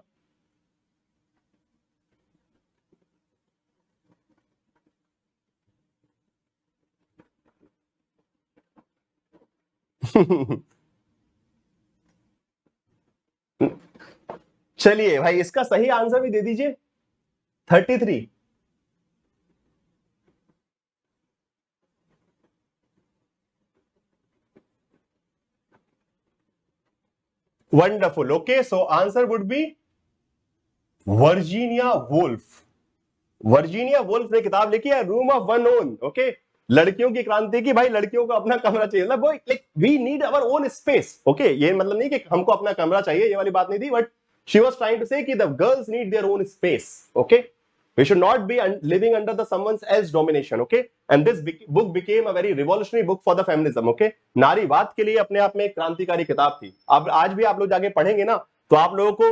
चलिए भाई, इसका सही आंसर भी दे दीजिए। 33। Wonderful. Okay, so answer would B Virginia Woolf. Virginia Woolf ने किताब लिखी है room of one own. Okay, लड़कियों की क्रांति की। भाई लड़कियों को अपना कमरा चाहिए, मतलब वो like we need our own space. Okay, ये मतलब नहीं कि हमको अपना कमरा चाहिए, ये वाली बात नहीं थी, but she was trying to say कि the girls need their own space. Okay, we should not be living under the someone else domination. Okay, and this book became a very revolutionary book for the feminism. Okay, नारीवाद के लिए अपने आप में एक क्रांतिकारी किताब थी। अब आज भी आप लोग जाके पढ़ेंगे ना, तो आप लोगों को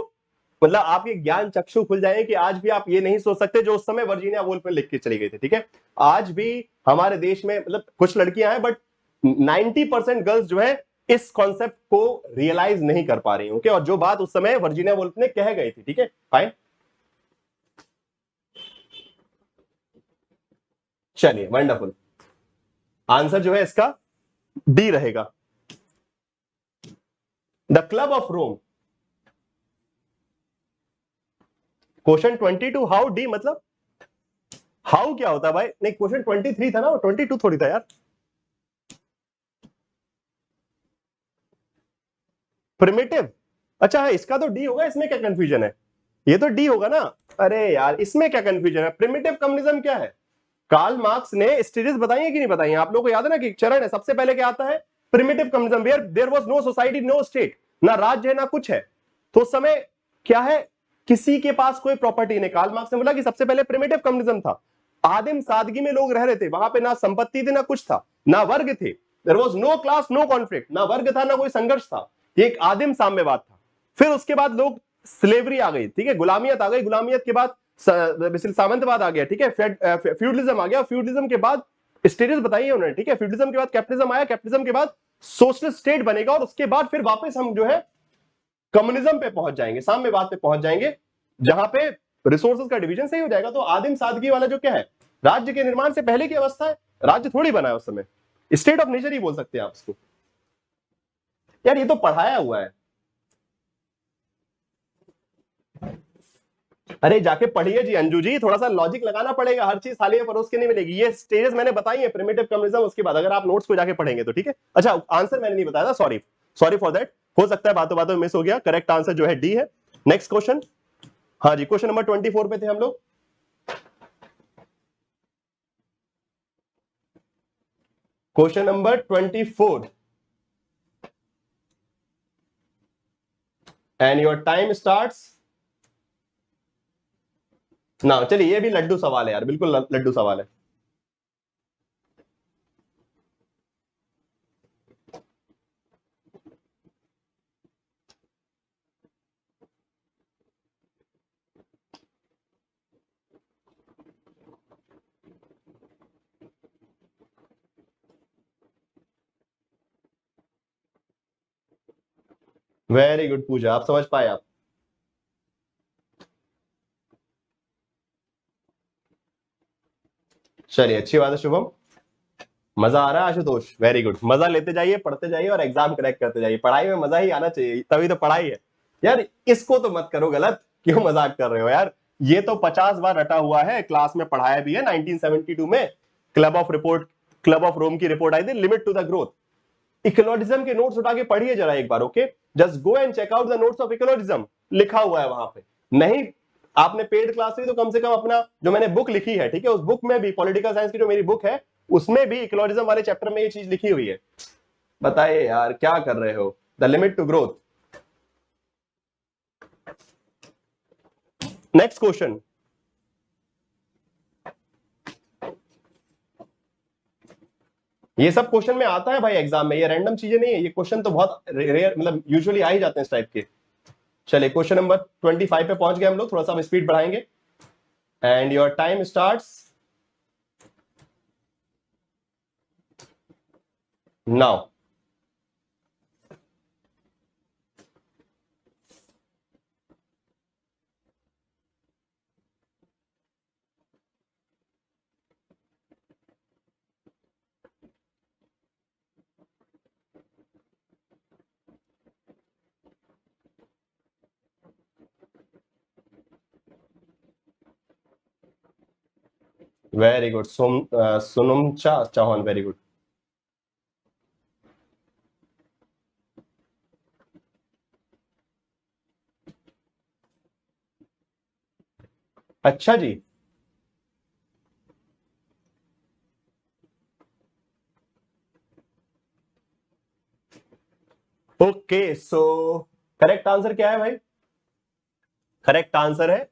मतलब आपके ज्ञान चक्षु खुल जाए कि आज भी आप ये नहीं सोच सकते जो उस समय वर्जीनिया वुल्फ में लिख के चली गई थी। ठीक है, आज भी हमारे देश में मतलब कुछ लड़कियां हैं, बट 90% गर्ल्स जो है इस कॉन्सेप्ट को रियलाइज नहीं कर पा रही। ओके, और जो बात उस समय वर्जीनिया वुल्फ ने कह गई थी। ठीक है, फाइन। चलिए वंडरफुल, आंसर जो है इसका डी रहेगा, the Club of Rome. Question 22 how D मतलब हाउ क्या होता है भाई? नहीं, क्वेश्चन 23 था ना, 22 थोड़ी था यार। प्रिमिटिव, अच्छा है, इसका तो डी होगा, इसमें क्या कंफ्यूजन है? ये तो डी होगा ना। अरे यार, इसमें क्या कंफ्यूजन है? प्रिमिटिव कम्युनिज्म क्या है? कार्ल मार्क्स ने स्टेजेस बताई है कि नहीं बताई है? आप लोगों को याद है ना कि चरण है, सबसे पहले क्या आता है? Primitive communism, where there was no society, no state, ना राज्य है ना कुछ है। तो उस समय क्या है? किसी के पास कोई प्रॉपर्टी नहीं। कार्ल मार्क्स ने बोला कि सबसे पहले प्रिमिटिव कम्युनिज्म था, आदिम सादगी में लोग रह रहे थे, वहां पे ना संपत्ति थी ना कुछ था, ना वर्ग थे। There was no class no conflict, ना वर्ग था ना कोई संघर्ष था। ये एक आदिम साम्यवाद था। फिर उसके बाद लोग स्लेवरी आ गई, ठीक है, गुलामियत आ गई, गुलामियत के बाद सामंतवाद आ गया, ठीक है, फ्यूडलिज्म आ गया, फ्यूडलिज्म के बाद स्टेजेस बताइए उन्होंने, ठीक है, फ्यूडलिज्म के बाद कैपिटलिज्म आया, कैपिटलिज्म के बाद सोशलिस्ट स्टेट बनेगा, और उसके बाद फिर वापस हम जो है कम्युनिज्म पे पहुंच जाएंगे, साम्यवाद पे पहुंच जाएंगे, जहां पे रिसोर्सेज का डिवीजन सही हो जाएगा। तो आदिम सादगी वाला जो क्या है, राज्य के निर्माण से पहले की अवस्था है, राज्य थोड़ी बना है उस समय, स्टेट ऑफ नेचर ही बोल सकते हैं आप इसको। यार ये तो पढ़ाया हुआ है। अरे जाके पढ़िए जी अंजू जी, थोड़ा सा लॉजिक लगाना पड़ेगा, हर चीज थाली में परोस के नहीं मिलेगी। ये स्टेजेस मैंने बताई है प्रिमिटिव कम्युनिज्म, उसके बाद अगर आप नोट्स को जाके पढ़ेंगे तो ठीक है। अच्छा, आंसर मैंने नहीं बताया था, सॉरी, सॉरी फॉर दैट, हो सकता है बातों बातों में मिस हो गया। करेक्ट आंसर जो है डी है। Next question. हाँ जी, क्वेश्चन नंबर 24 पे थे हम लोग। Question number 24 and your time starts ना। चलिए, ये भी लड्डू सवाल है यार, बिल्कुल लड्डू सवाल है। वेरी गुड पूजा, आप समझ पाए आप। चलिए, अच्छी बात है शुभम, मजा आ रहा है आशुतोष, वेरी गुड। मजा लेते जाइए, पढ़ते जाइए और एग्जाम क्रैक करते जाइए। पढ़ाई में मजा ही आना चाहिए, तभी तो पढ़ाई है यार। इसको तो मत करो गलत, क्यों मजाक कर रहे हो यार? ये तो 50 बार रटा हुआ है, क्लास में पढ़ाया भी है। 1972 में क्लब ऑफ रोम की रिपोर्ट आई थी, limit to the growth. Ecologism के नोट्स उठा के पढ़िए जरा एक बार। Okay, just go and check out the notes of ecologism, लिखा हुआ है वहां पे। नहीं आपने पेड क्लास ली तो कम से कम अपना जो मैंने बुक लिखी है, ठीक है, उस बुक में भी, पॉलिटिकल साइंस की जो मेरी बुक है, उसमें भी इकोलॉजिज्म वाले चैप्टर में ये चीज लिखी हुई है। बताइए यार क्या कर रहे हो? The limit to growth. Next question. ये सब क्वेश्चन में आता है भाई एग्जाम में, ये रैंडम चीजें नहीं है, ये क्वेश्चन तो बहुत रेयर, मतलब यूजुअली आ ही जाते हैं इस टाइप के। चलिए क्वेश्चन नंबर 25 पे पहुंच गए हम लोग, थोड़ा सा हम स्पीड बढ़ाएंगे and your time starts now. Very good Sonam Chauhan, very good. अच्छा जी, ओके सो करेक्ट आंसर क्या है भाई? करेक्ट आंसर है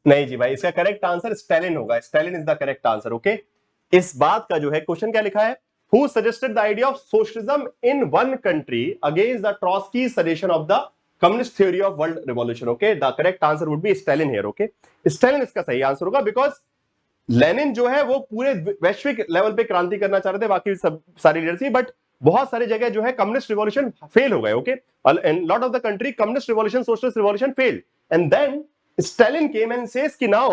नहीं जी भाई, इसका करेक्ट आंसर स्टेलिन होगा। Stalin is the correct answer. Okay, इस बात का जो है क्वेश्चन क्या लिखा है, who suggested the idea of socialism in one country against the Trotsky suggestion of the communist theory of world revolution. Okay, the correct answer would be Stalin here. Okay, Stalin इसका सही answer होगा because Lenin जो है वो पूरे वैश्विक level पे क्रांति करना चाह रहे थे, बाकी सब सारी लीडर थी, बट बहुत सारी जगह जो है कम्युनिस्ट रिवॉल्यूशन फेल हो गए। Okay, in lot of the country communist revolution, socialist revolution failed and then Stalin came and says कि नाउ